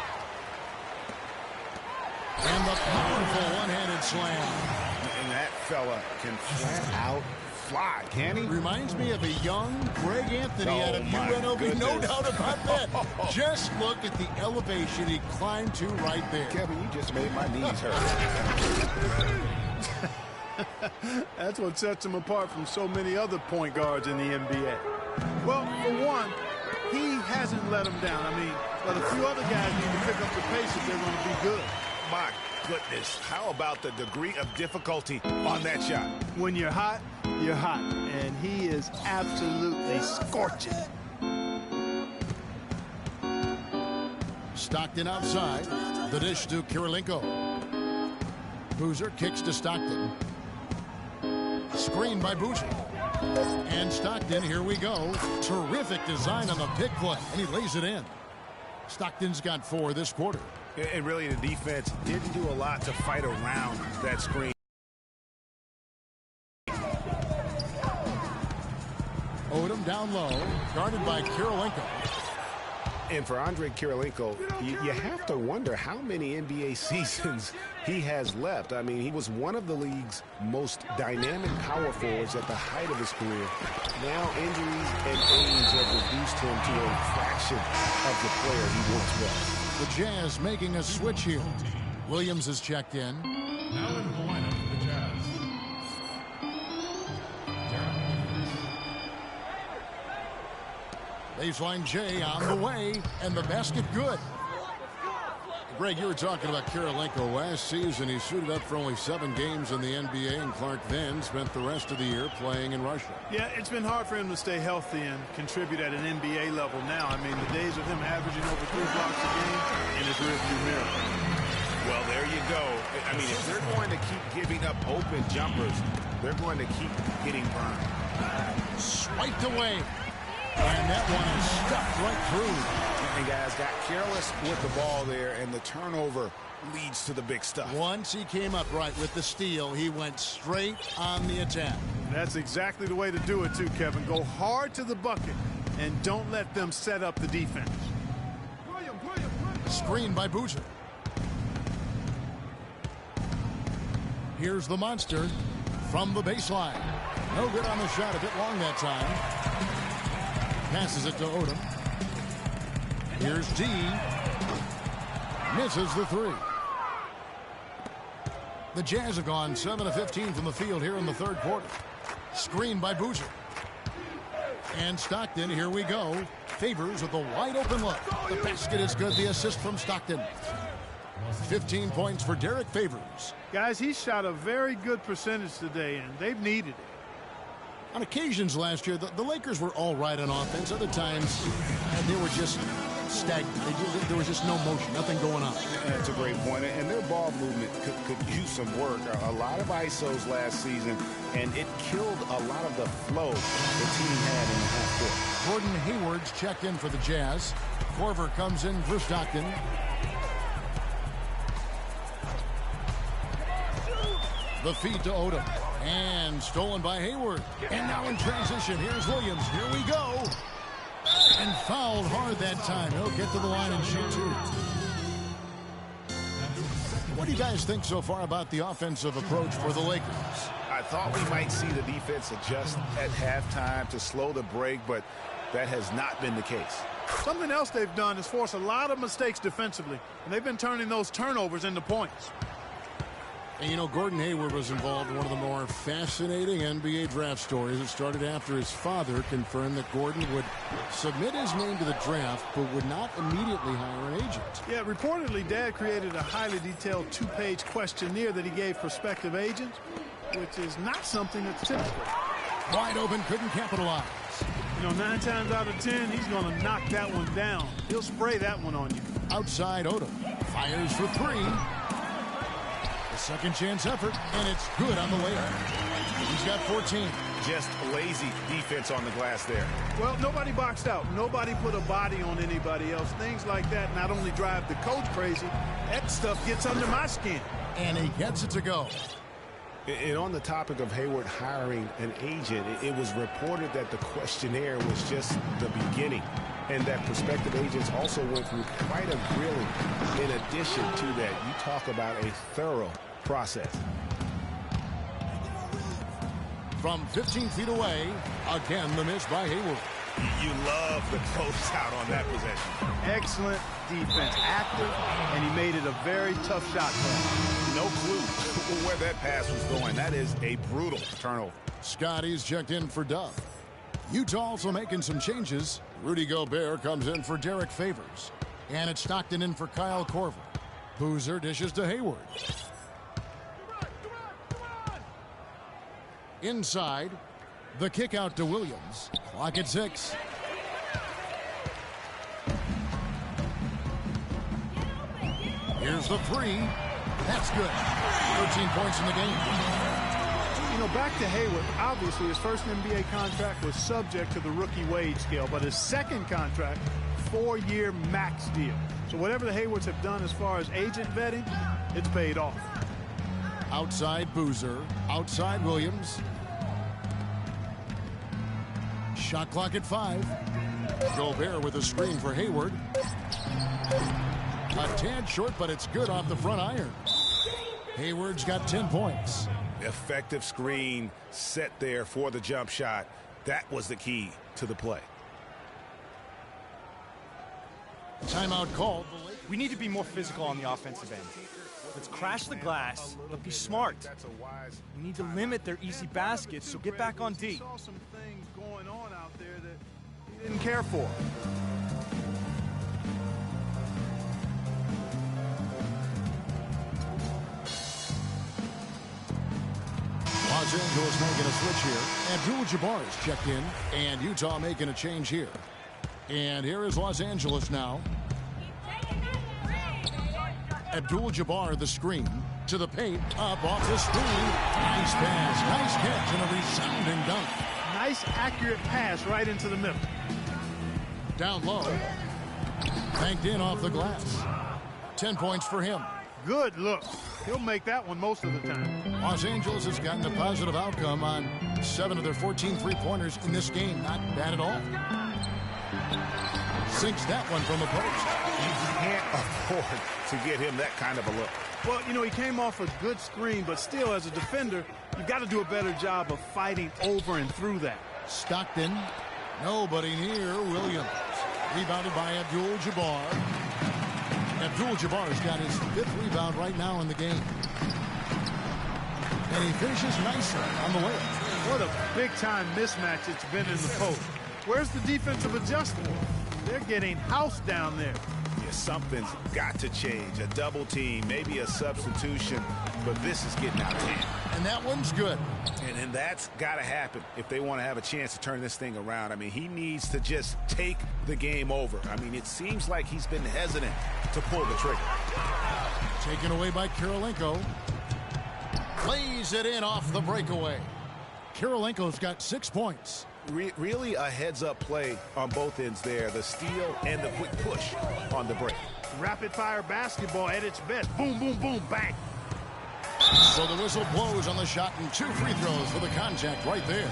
And the powerful one-handed slam. And that fella can flat out fly, can he? Reminds me of a young Greg Anthony out of UNLV. Goodness. No doubt about that. Just look at the elevation he climbed to right there. Kevin, you just made my knees hurt. That's what sets him apart from so many other point guards in the NBA. Well, for one, he hasn't let them down. I mean, but a few other guys need to pick up the pace if they're going to be good. My goodness, how about the degree of difficulty on that shot? When you're hot, and he is absolutely scorching. Stockton outside. The dish to Kirilenko. Boozer kicks to Stockton. Screen by Boozer. And Stockton, here we go. Terrific design on the pick play, and he lays it in. Stockton's got 4 this quarter. And really, the defense didn't do a lot to fight around that screen. Odom down low, guarded by Kirilenko. And for Andre Kirilenko, you have to wonder how many NBA seasons he has left. I mean, he was one of the league's most dynamic power forwards at the height of his career. Now injuries and age have reduced him to a fraction of the player he once was. The Jazz making a switch here. Williams has checked in. Now in the lineup for the Jazz. Baseline J on the way, and the basket good. Greg, you were talking about Kirilenko last season. He suited up for only 7 games in the NBA, and Clark then spent the rest of the year playing in Russia. Yeah, it's been hard for him to stay healthy and contribute at an NBA level now. I mean, the days of him averaging over 3 blocks a game in his rearview mirror. Well, there you go. I mean, if they're going to keep giving up open jumpers, they're going to keep getting burned. Swiped away. And that one is stuck right through. And guys got careless with the ball there, and the turnover leads to the big stuff. Once he came up right with the steal, he went straight on the attack. That's exactly the way to do it too, Kevin. Go hard to the bucket and don't let them set up the defense. Screen by Boozer. Here's the Monster from the baseline. No good on the shot, a bit long that time. Passes it to Odom. Here's D. Misses the 3. The Jazz have gone 7 of 15 from the field here in the third quarter. Screen by Boozer. And Stockton, here we go. Favors with a wide open look. The basket is good. The assist from Stockton. 15 points for Derek Favors. Guys, he shot a very good percentage today, and they've needed it. On occasions last year, the Lakers were all right on offense. Other times, they were just stagnant. There was just no motion, nothing going on. That's a great point. And their ball movement could use some work. A lot of ISOs last season, and it killed a lot of the flow the team had in the half court. Gordon Hayward's checked in for the Jazz. Korver comes in for Stockton. The feed to Odom. And stolen by Hayward. And now in transition, here's Williams. Here we go. And fouled hard that time. He'll get to the line and shoot two. What do you guys think so far about the offensive approach for the Lakers? I thought we might see the defense adjust at halftime to slow the break, but that has not been the case. Something else they've done is force a lot of mistakes defensively, and they've been turning those turnovers into points. And you know, Gordon Hayward was involved in one of the more fascinating NBA draft stories. It started after his father confirmed that Gordon would submit his name to the draft, but would not immediately hire an agent. Yeah, reportedly, Dad created a highly detailed 2-page questionnaire that he gave prospective agents, which is not something that's typical. Wide open, couldn't capitalize. You know, 9 times out of 10, he's going to knock that one down. He'll spray that one on you. Outside Odom. Fires for 3. Second chance effort, and it's good on the layup. He's got 14. Just lazy defense on the glass there. Well, nobody boxed out. Nobody put a body on anybody else. Things like that not only drive the coach crazy, that stuff gets under my skin. And he gets it to go. And on the topic of Hayward hiring an agent, it was reported that the questionnaire was just the beginning, and that prospective agents also went through quite a grilling. In addition to that, you talk about a thorough process. From 15 feet away, again the miss by Hayward. You love the close-out on that possession. Excellent defense, active, and he made it a very tough shot for him. No clue where that pass was going. That is a brutal turnover. Scotty's checked in for Duff. Utah also making some changes. Rudy Gobert comes in for Derek Favors. And it's Stockton in for Kyle Korver. Boozer dishes to Hayward. Inside, the kick out to Williams. Clock at 6. Here's the 3. That's good. 13 points in the game. You know, back to Hayward, obviously his first NBA contract was subject to the rookie wage scale, but his second contract, 4-year max deal. So whatever the Haywards have done as far as agent vetting, it's paid off. Outside Boozer, outside Williams. Shot clock at 5. Gobert with a screen for Hayward. A tad short, but it's good off the front iron. Hayward's got 10 points. Effective screen set there for the jump shot. That was the key to the play. Timeout called. We need to be more physical on the offensive end. Let's crash the glass, but be smart. We need to limit their easy baskets, so get back on D. Saw some things going on out there that he didn't care for. Los Angeles making a switch here. Abdul-Jabbar is checked in, and Utah making a change here. And here is Los Angeles now. Abdul-Jabbar the screen to the paint, up off the screen. Nice pass, nice catch, and a resounding dunk. Nice accurate pass right into the middle. Down low, banked in off the glass. 10 points for him. Good look. He'll make that one most of the time. Los Angeles has gotten a positive outcome on 7 of their 14 three-pointers in this game. Not bad at all. Sinks that one from the post. You can't afford to get him that kind of a look. Well, you know, he came off a good screen, but still, as a defender, you've got to do a better job of fighting over and through that. Stockton, nobody near Williams. Rebounded by Abdul-Jabbar. Abdul-Jabbar's got his 5th rebound right now in the game. And he finishes nicely on the layup. What a big-time mismatch it's been in the post. Where's the defensive adjustment? They're getting housed down there. Yeah, something's got to change. A double team, maybe a substitution, but this is getting out of hand. And that one's good. And that's got to happen if they want to have a chance to turn this thing around. I mean, he needs to just take the game over. I mean, it seems like he's been hesitant to pull the trigger. Taken away by Kirilenko. Plays it in off the breakaway. Kirilenko's got 6 points. Really a heads-up play on both ends there. The steal and the quick push on the break. Rapid-fire basketball at its best. Boom, boom, boom, bang. So the whistle blows on the shot and 2 free throws for the contact right there.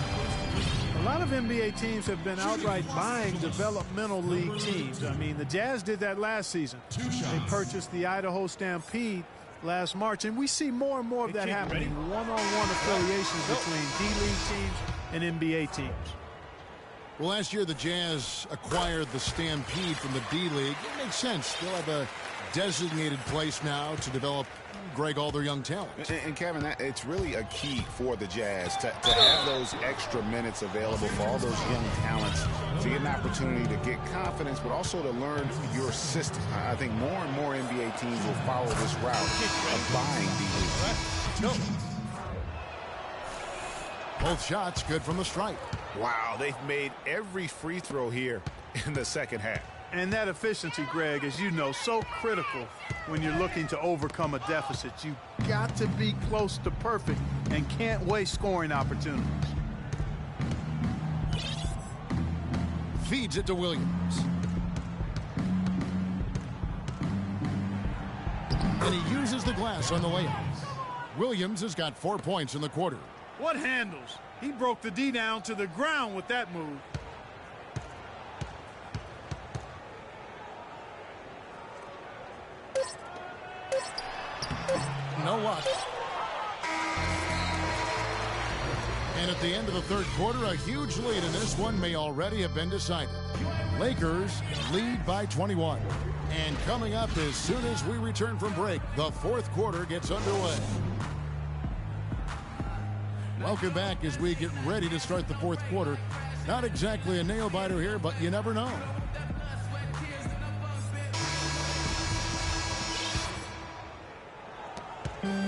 A lot of NBA teams have been outright buying developmental league teams. I mean, the Jazz did that last season. They purchased the Idaho Stampede last March, and we see more and more of that happening. One-on-one affiliations between D-League teams and NBA teams. Well, last year the Jazz acquired the Stampede from the D-League. It makes sense. They'll have a designated place now to develop, Greg, all their young talent. And Kevin, it's really a key for the Jazz to have those extra minutes available for all those young talents to get an opportunity to get confidence, but also to learn your system. I think more and more NBA teams will follow this route of buying D-League. Both shots good from the stripe. Wow, they've made every free throw here in the second half. And that efficiency, Greg, as you know, so critical when you're looking to overcome a deficit. You've got to be close to perfect and can't waste scoring opportunities. Feeds it to Williams. And he uses the glass on the layup. Williams has got 4 points in the quarter. What handles? He broke the D down to the ground with that move. No luck. And at the end of the third quarter, a huge lead in this one may already have been decided. Lakers lead by 21. And coming up as soon as we return from break, the fourth quarter gets underway. Welcome back as we get ready to start the fourth quarter. Not exactly a nail-biter here, but you never know.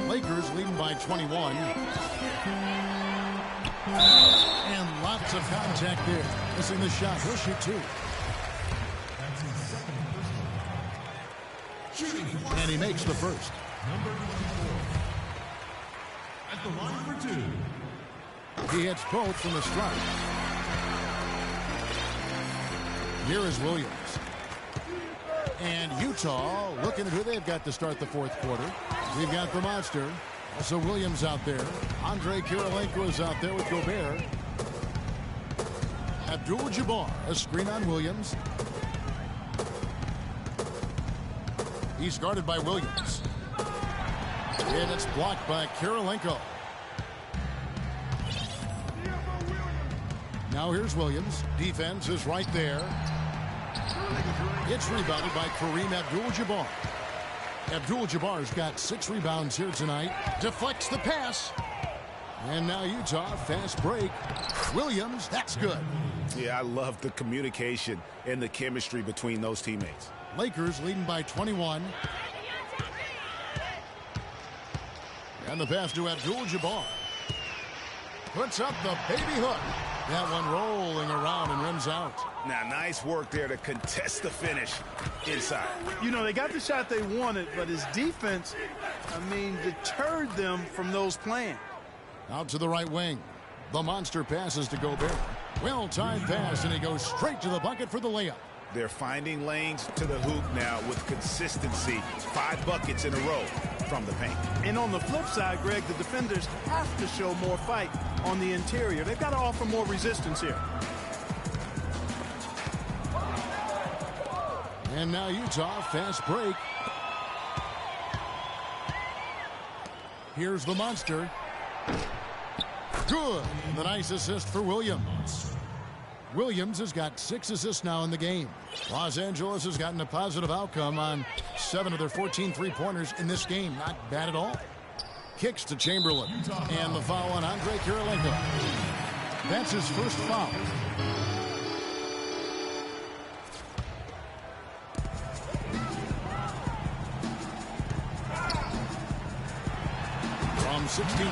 Lakers leading by 21. And lots of contact there. Missing the shot. He'll shoot 2. And he makes the first. Number 24. At the line for 2. He hits both from the stripe. Here is Williams. And Utah looking at who they've got to start the fourth quarter. We've got the monster. Also Williams out there. Andre Kirilenko is out there with Gobert. Abdul-Jabbar, a screen on Williams. He's guarded by Williams. And it's blocked by Kirilenko. Now here's Williams. Defense is right there. It's rebounded by Kareem Abdul-Jabbar. Abdul-Jabbar's got 6 rebounds here tonight. Deflects the pass. And now Utah, fast break. Williams, that's good. Yeah, I love the communication and the chemistry between those teammates. Lakers leading by 21. And the pass to Abdul-Jabbar. Puts up the baby hook. That one rolling around and rims out. Now, nice work there to contest the finish inside. You know, they got the shot they wanted, but his defense, deterred them from those plans. Out to the right wing. The monster passes to Gobert. Well-timed pass, and he goes straight to the bucket for the layup. They're finding lanes to the hoop now with consistency. 5 buckets in a row from the paint. And on the flip side, Greg, the defenders have to show more fight on the interior. They've got to offer more resistance here. And now Utah, fast break. Here's the monster. Good. The nice assist for Williams. Williams has got 6 assists now in the game. Los Angeles has gotten a positive outcome on 7 of their 14 three-pointers in this game. Not bad at all. Kicks to Chamberlain. And the foul on Andre Kirilenko. That's his first foul.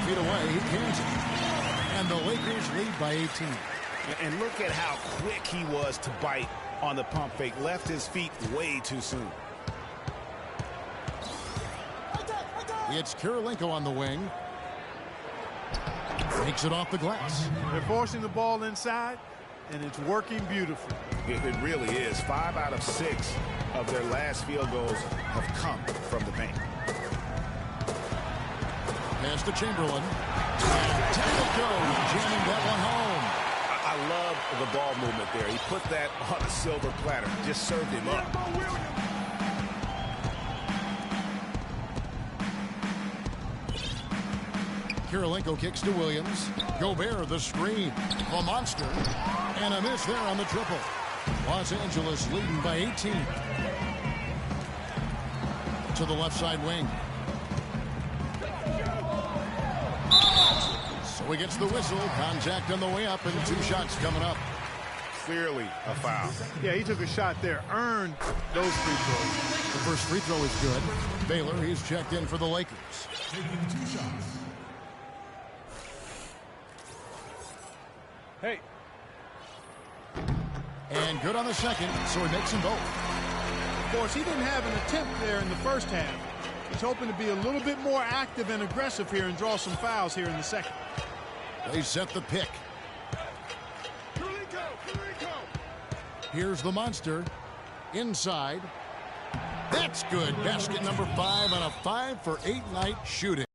feet away. He cans it. And the Lakers lead by 18. And look at how quick he was to bite on the pump fake. Left his feet way too soon. It's Kirilenko on the wing. Takes it off the glass. They're forcing the ball inside, and it's working beautifully. It really is. 5 out of 6 of their last field goals have come from the paint. Pass to Chamberlain. And down it goes, jamming that one home. I love the ball movement there. He put that on a silver platter. Just served him up. Kirilenko kicks to Williams. Gobert the screen. The monster. And a miss there on the triple. Los Angeles leading by 18. To the left side wing. So he gets the whistle. Contact on the way up, and 2 shots coming up. Clearly a foul. Yeah, he took a shot there. Earned those free throws. The first free throw is good. Baylor, he's checked in for the Lakers. Taking 2 shots. Hey. And good on the second, so he makes them both. Of course, he didn't have an attempt there in the first half. He's hoping to be a little bit more active and aggressive here and draw some fouls here in the second. They set the pick. Here's the monster. Inside. That's good. Basket number 5 on a 5-for-8 night shooting.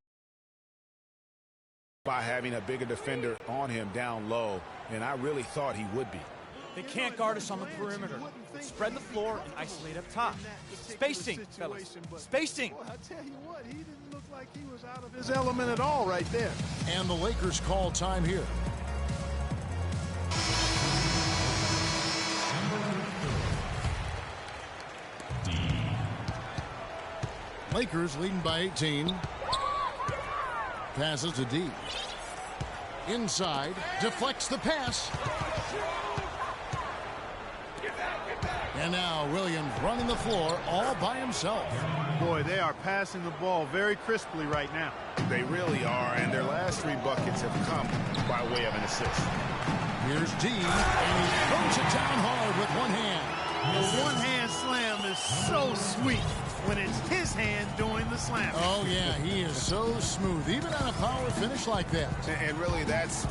By having a bigger defender on him down low, and I really thought he would be. They can't guard us on the perimeter. Spread the floor and isolate up top. Spacing, fellas. Spacing. Well, I tell you what, he didn't look like he was out of his element at all right there. And the Lakers call time here. Lakers leading by 18. Passes to D. Inside. Deflects the pass. And now Williams running the floor all by himself. Boy, they are passing the ball very crisply right now. They really are, and their last 3 buckets have come by way of an assist. Here's D, and he throws it down hard with one hand. The one-hand slam is so sweet when it's his hand doing the slam. Oh, yeah, he is so smooth, even on a power finish like that. And really, that's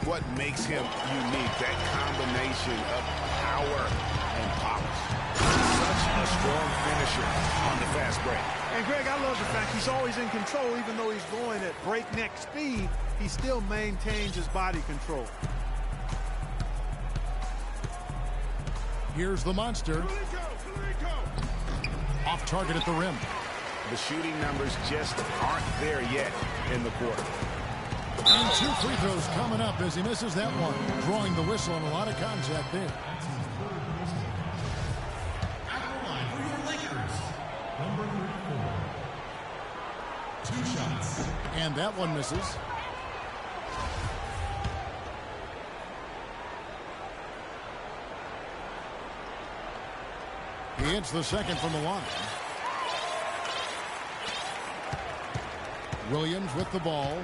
what makes him unique, that combination of power and polish. Such a strong finisher on the fast break. And, Greg, I love the fact he's always in control. Even though he's going at breakneck speed, he still maintains his body control. Here's the monster. Off target at the rim. The shooting numbers just aren't there yet in the quarter. And 2 free throws coming up as he misses that one. Drawing the whistle and a lot of contact there. At the line for your Lakers, number 34. 2 shots. And that one misses. He hits the second from the line. Williams with the ball.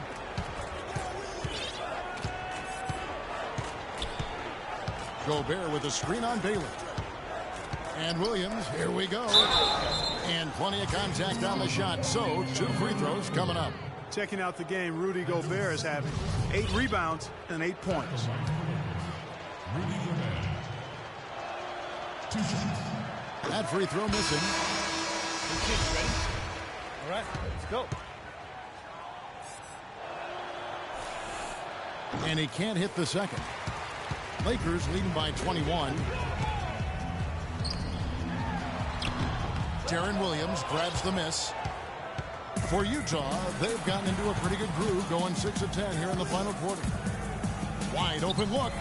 Gobert with a screen on Baylor. And Williams, here we go. And plenty of contact on the shot. So 2 free throws coming up. Checking out the game Rudy Gobert is having. 8 rebounds and 8 points. Rudy Gobert. 2 shots. That free throw missing. Kids, ready? All right, let's go. And he can't hit the second. Lakers leading by 21. Darren Williams grabs the miss. For Utah, they've gotten into a pretty good groove, going 6 of 10 here in the final quarter. Wide open look,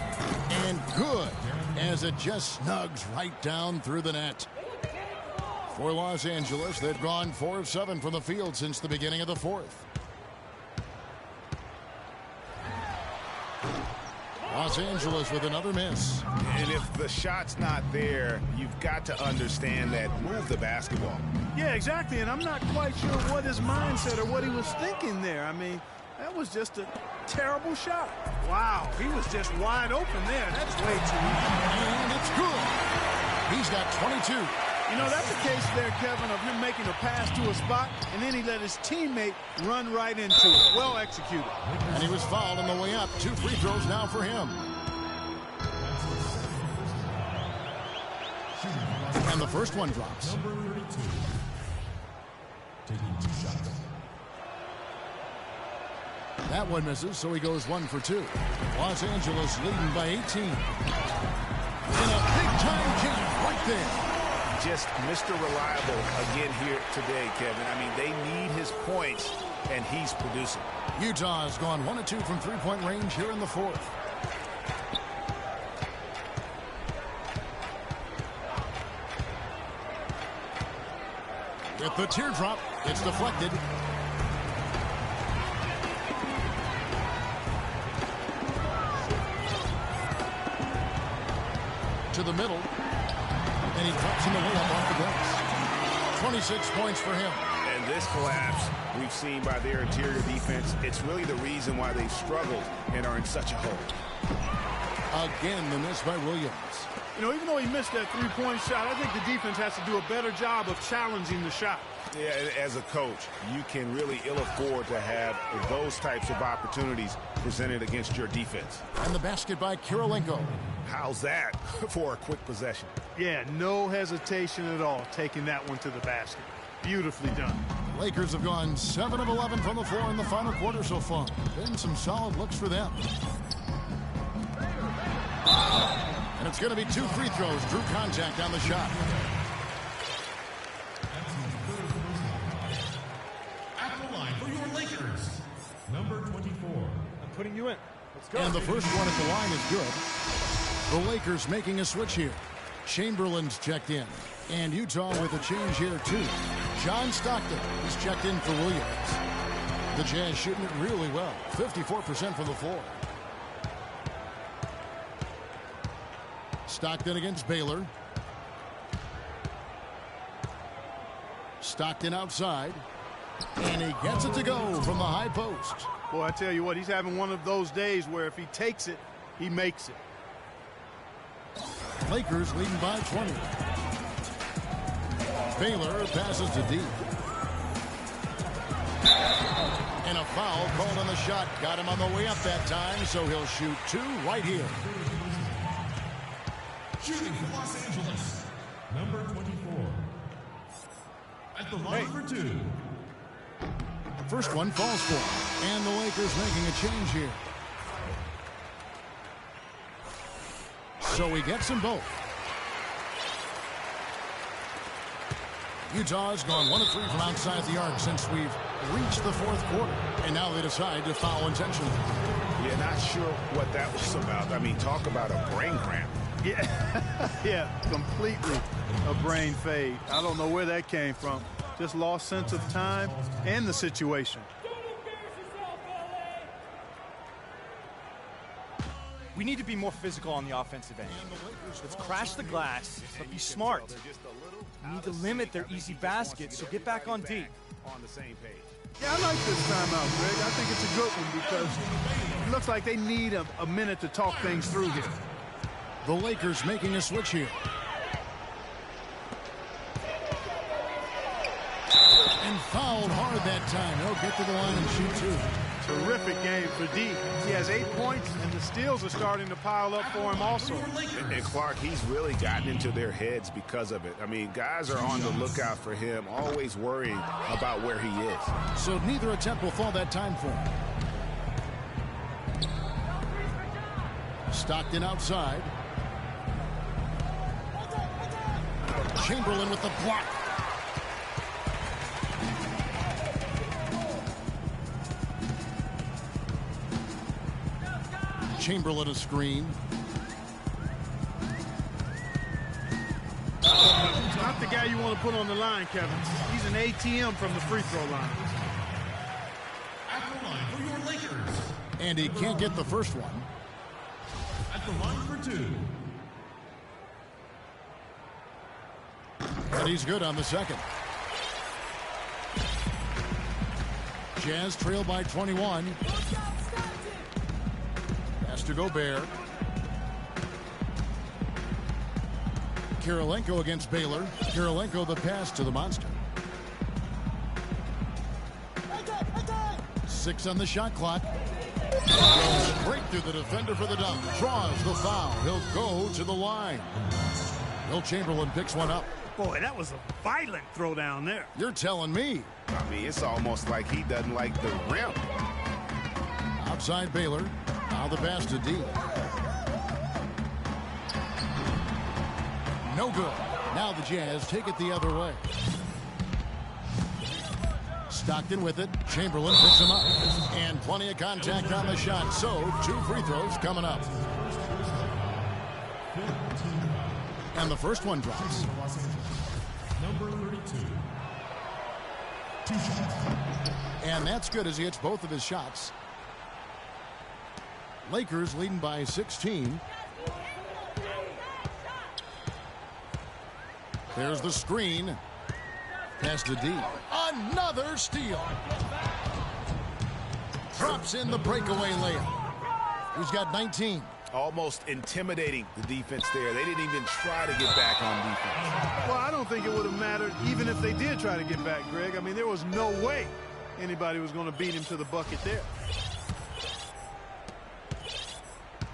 and good, as it just snugs right down through the net. For Los Angeles, they've gone 4 of 7 from the field since the beginning of the 4th. Los Angeles with another miss. And if the shot's not there, you've got to understand that. Move the basketball. Yeah, exactly. And I'm not quite sure what his mindset or what he was thinking there. I mean, That was just a terrible shot. Wow, he was just wide open there. That's way too easy. And it's good. He's got 22. You know, that's a case there, Kevin, of him making a pass to a spot, and then he let his teammate run right into it. Well executed. And he was fouled on the way up. 2 free throws now for him. And the first one drops. Number 32. Taking 2 shots. That one misses, so he goes 1 for 2. Los Angeles leading by 18. In a big-time jam right there. Just Mr. Reliable again here today, Kevin. I mean, they need his points, and he's producing. Utah has gone 1 of 2 from three-point range here in the fourth. With the teardrop, it's deflected. To the middle. And he drops in the layup off the glass. 26 points for him. And this collapse we've seen by their interior defense, it's really the reason why they've struggled and are in such a hole. Again, the miss by Williams. You know, even though he missed that three-point shot, I think the defense has to do a better job of challenging the shot. Yeah, as a coach, you can really ill afford to have those types of opportunities presented against your defense. And the basket by Kirilenko. How's that for a quick possession? Yeah, no hesitation at all taking that one to the basket. Beautifully done. Lakers have gone 7 of 11 from the floor in the final quarter so far. Been some solid looks for them. And it's going to be 2 free throws. Drew contact on the shot. At the line for your Lakers, number 24. I'm putting you in. Let's go. And the first one at the line is good. The Lakers making a switch here. Chamberlain's checked in. And Utah with a change here, too. John Stockton is checked in for Williams. The Jazz shooting it really well. 54% from the floor. Stockton against Baylor. Stockton outside. And he gets it to go from the high post. Boy, I tell you what, he's having one of those days where if he takes it, he makes it. Lakers leading by 20. Baylor passes to D. And a foul called on the shot. Got him on the way up that time, so he'll shoot 2 right here. Shooting for Los Angeles, number 24. At the line for 2. First one falls for him. And the Lakers making a change here. So he gets them both. Utah has gone 1 of 3 from outside the arc since we've reached the fourth quarter. And now they decide to foul intentionally. Yeah, not sure what that was about. I mean, talk about a brain cramp. Yeah, yeah, completely a brain fade. I don't know where that came from. Just lost sense of time and the situation. We need to be more physical on the offensive end. Let's crash the glass, but be smart. We need to limit their easy baskets, so get back on D. On the same page. Yeah, I like this timeout, Greg. I think it's a good one because it looks like they need a minute to talk things through here. The Lakers making a switch here. And fouled hard that time. He'll get to the line and shoot 2. Terrific game for D. He has 8 points, and the steals are starting to pile up for him also. And Clark, he's really gotten into their heads because of it. I mean, guys are on the lookout for him, always worrying about where he is. So neither attempt will fall that time for him. Stockton outside. Chamberlain with the block. Chamberlain a screen. Not the guy you want to put on the line, Kevin. He's an ATM from the free throw line. At the line for your Lakers. And he can't get the first one. At the line for 2. And he's good on the second. Jazz trail by 21. Pass to Gobert. Kirilenko against Baylor. Kirilenko the pass to the Monster. 6 on the shot clock. Goes straight through the defender for the dunk. Draws the foul. He'll go to the line. Will Chamberlain picks one up. Boy, that was a violent throw down there. You're telling me. I mean, it's almost like he doesn't like the rim. Outside Baylor. Now the pass to D. No good. Now the Jazz take it the other way. Stockton with it. Chamberlain picks him up. And plenty of contact on the shot. So 2 free throws coming up. And the first one drops. Number 32. 2 shots. And that's good as he hits both of his shots. Lakers leading by 16. There's the screen. Pass to D. Another steal. Drops in the breakaway layup. He's got 19. Almost intimidating the defense there. They didn't even try to get back on defense. Well, I don't think it would have mattered even if they did try to get back, Greg. I mean, there was no way anybody was going to beat him to the bucket there.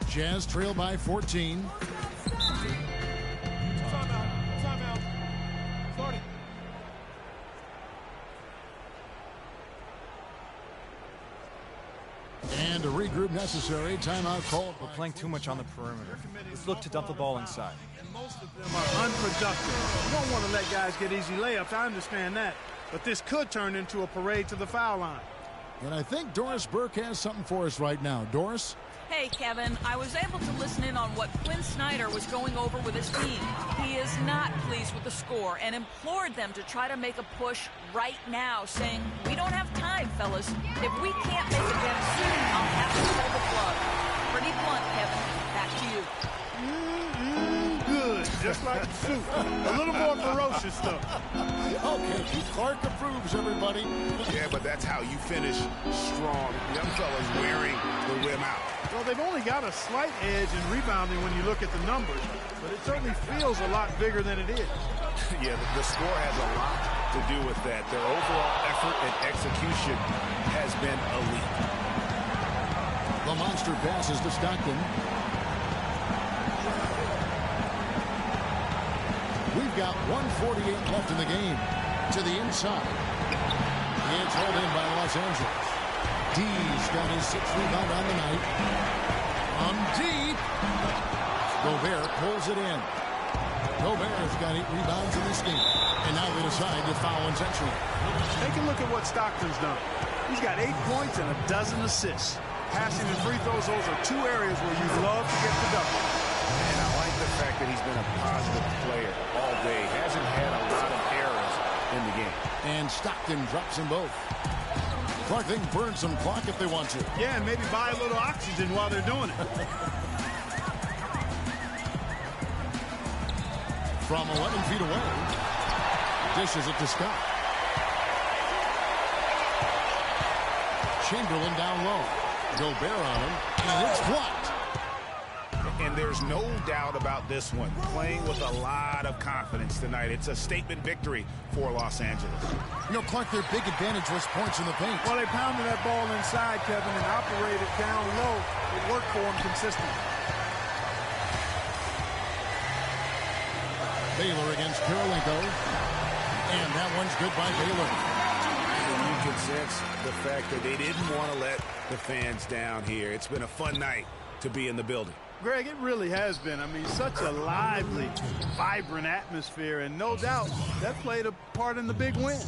Jazz trail by 14. Timeout. Starting. And a regroup necessary. Timeout called. We're playing too much on the perimeter. Let's look to dump the ball inside. And most of them are unproductive. You don't want to let guys get easy layups. I understand that. But this could turn into a parade to the foul line. And I think Doris Burke has something for us right now. Doris? Hey, Kevin, I was able to listen in on what Quinn Snyder was going over with his team. He is not pleased with the score and implored them to try to make a push right now, saying, we don't have time, fellas. If we can't make a dent soon, I'll have to pull the plug. Pretty blunt, Kevin. Back to you. Good. Just like the soup. A little more ferocious stuff. Okay, Clark approves, everybody. Yeah, but that's how you finish strong. Young fellas wearing the rim out. Well, they've only got a slight edge in rebounding when you look at the numbers, but it certainly feels a lot bigger than it is. Yeah, the score has a lot to do with that. Their overall effort and execution has been elite. The Monster passes to Stockton. We've got 1:48 left in the game. To the inside. It's held in by Los Angeles. D's got his 6th rebound on the night. On deep. Gobert pulls it in. Gobert's got 8 rebounds in this game. And now they decide to foul intentionally. Take a look at what Stockton's done. He's got 8 points and a dozen assists. Passing and free throws, those are 2 areas where you love to get the double. And I like the fact that he's been a positive player all day. Hasn't had a lot of errors in the game. And Stockton drops them both. Clark, they can burn some clock if they want to. Yeah, and maybe buy a little oxygen while they're doing it. From 11 feet away, dishes it to Scott. Chamberlain down low. Gobert on him, and it's blocked. And there's no doubt about this one. Playing with a lot of confidence tonight. It's a statement victory for Los Angeles. You know, Clark, their big advantage was points in the paint. Well, they pounded that ball inside, Kevin, and operated down low. It worked for them consistently. Baylor against Kirilenko. And that one's good by Baylor. And you can sense the fact that they didn't want to let the fans down here. It's been a fun night to be in the building. Greg, it really has been. I mean, such a lively, vibrant atmosphere, and no doubt that played a part in the big win.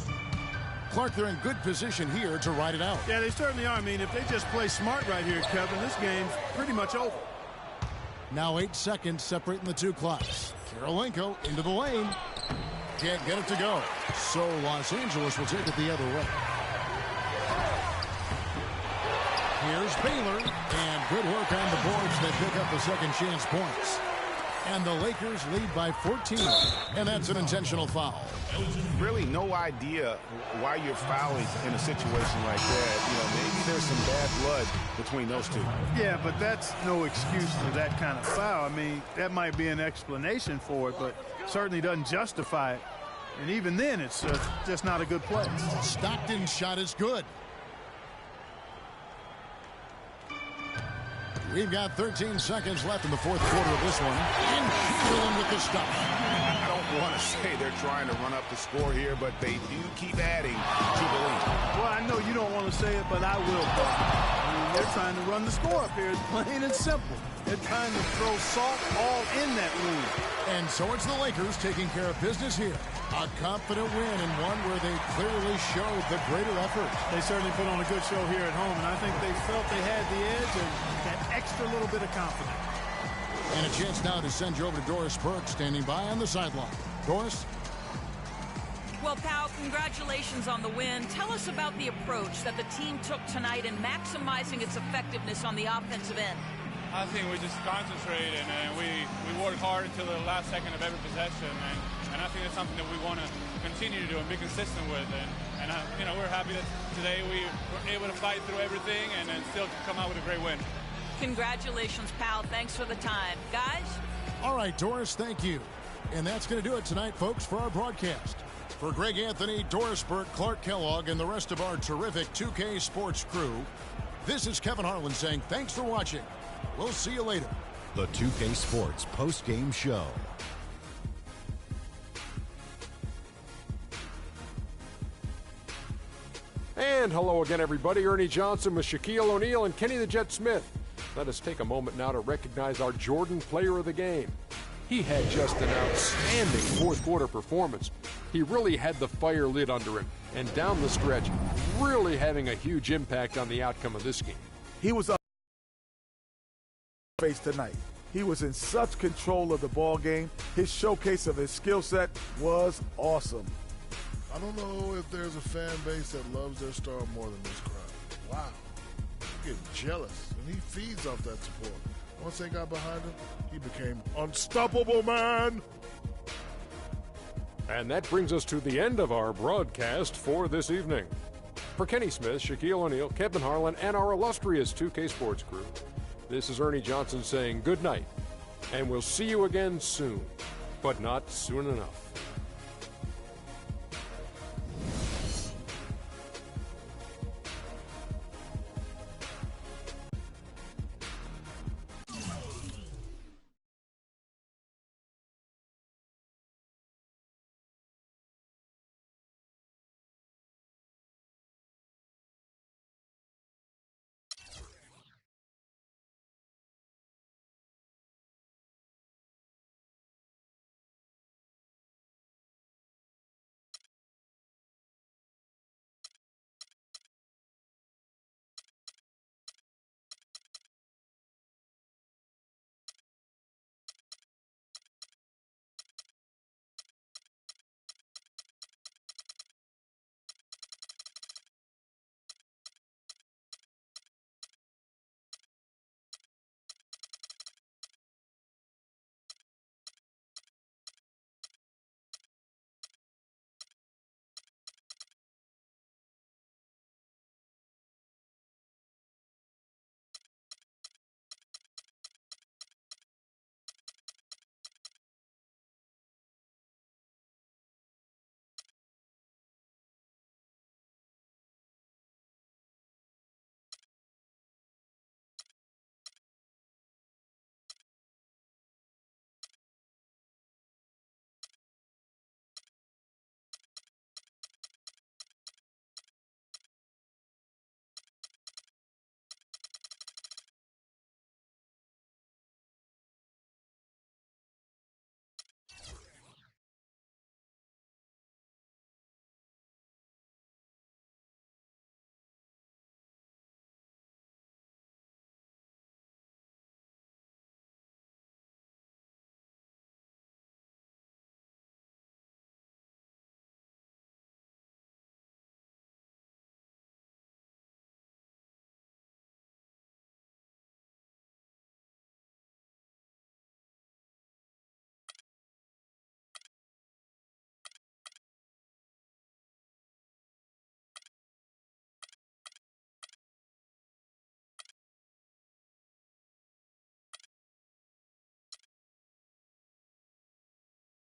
Clark, they're in good position here to ride it out. Yeah, they certainly are. I mean, if they just play smart right here, Kevin, this game's pretty much over. Now 8 seconds separating the 2 clocks. Kirilenko into the lane. Can't get it to go. So Los Angeles will take it the other way. Here's Baylor, and good work on the boards that pick up the second chance points. And the Lakers lead by 14. And that's an intentional foul. Really no idea why you're fouling in a situation like that. You know, maybe there's some bad blood between those two. Yeah, but that's no excuse for that kind of foul. I mean, that might be an explanation for it, but certainly doesn't justify it. And even then, it's just not a good play. Stockton's shot is good. We've got 13 seconds left in the fourth quarter of this one. And Chamberlain with the stop. I don't want to say they're trying to run up the score here, but they do keep adding to the lead. Well, I know you don't want to say it, but I will. I mean, they're trying to run the score up here. It's plain and simple. They're trying to throw salt all in that wound. And so it's the Lakers taking care of business here. A confident win and one where they clearly showed the greater effort. They certainly put on a good show here at home, and I think they felt they had the edge and that extra little bit of confidence. And a chance now to send you over to Doris Burke, standing by on the sideline. Doris? Well, Powell, congratulations on the win. Tell us about the approach that the team took tonight in maximizing its effectiveness on the offensive end. I think we just concentrated and we worked hard until the last second of every possession, and I think that's something that we want to continue to do and be consistent with. And you know, we're happy that today we were able to fight through everything and still come out with a great win. Congratulations, pal. Thanks for the time. Guys? All right, Doris, thank you. And that's going to do it tonight, folks, for our broadcast. For Greg Anthony, Doris Burke, Clark Kellogg, and the rest of our terrific 2K Sports crew, this is Kevin Harlan saying thanks for watching. We'll see you later. The 2K Sports post-game show. And hello again, everybody. Ernie Johnson with Shaquille O'Neal and Kenny the Jet Smith. Let us take a moment now to recognize our Jordan Player of the Game. He had just an outstanding fourth quarter performance. He really had the fire lit under him, and down the stretch, really having a huge impact on the outcome of this game. He was up face tonight. He was in such control of the ball game. His showcase of his skill set was awesome. I don't know if there's a fan base that loves their star more than this crowd. Wow. They get jealous, and he feeds off that support. Once they got behind him, he became unstoppable, man. And that brings us to the end of our broadcast for this evening. For Kenny Smith, Shaquille O'Neal, Kevin Harlan, and our illustrious 2K Sports crew, this is Ernie Johnson saying good night, and we'll see you again soon, but not soon enough.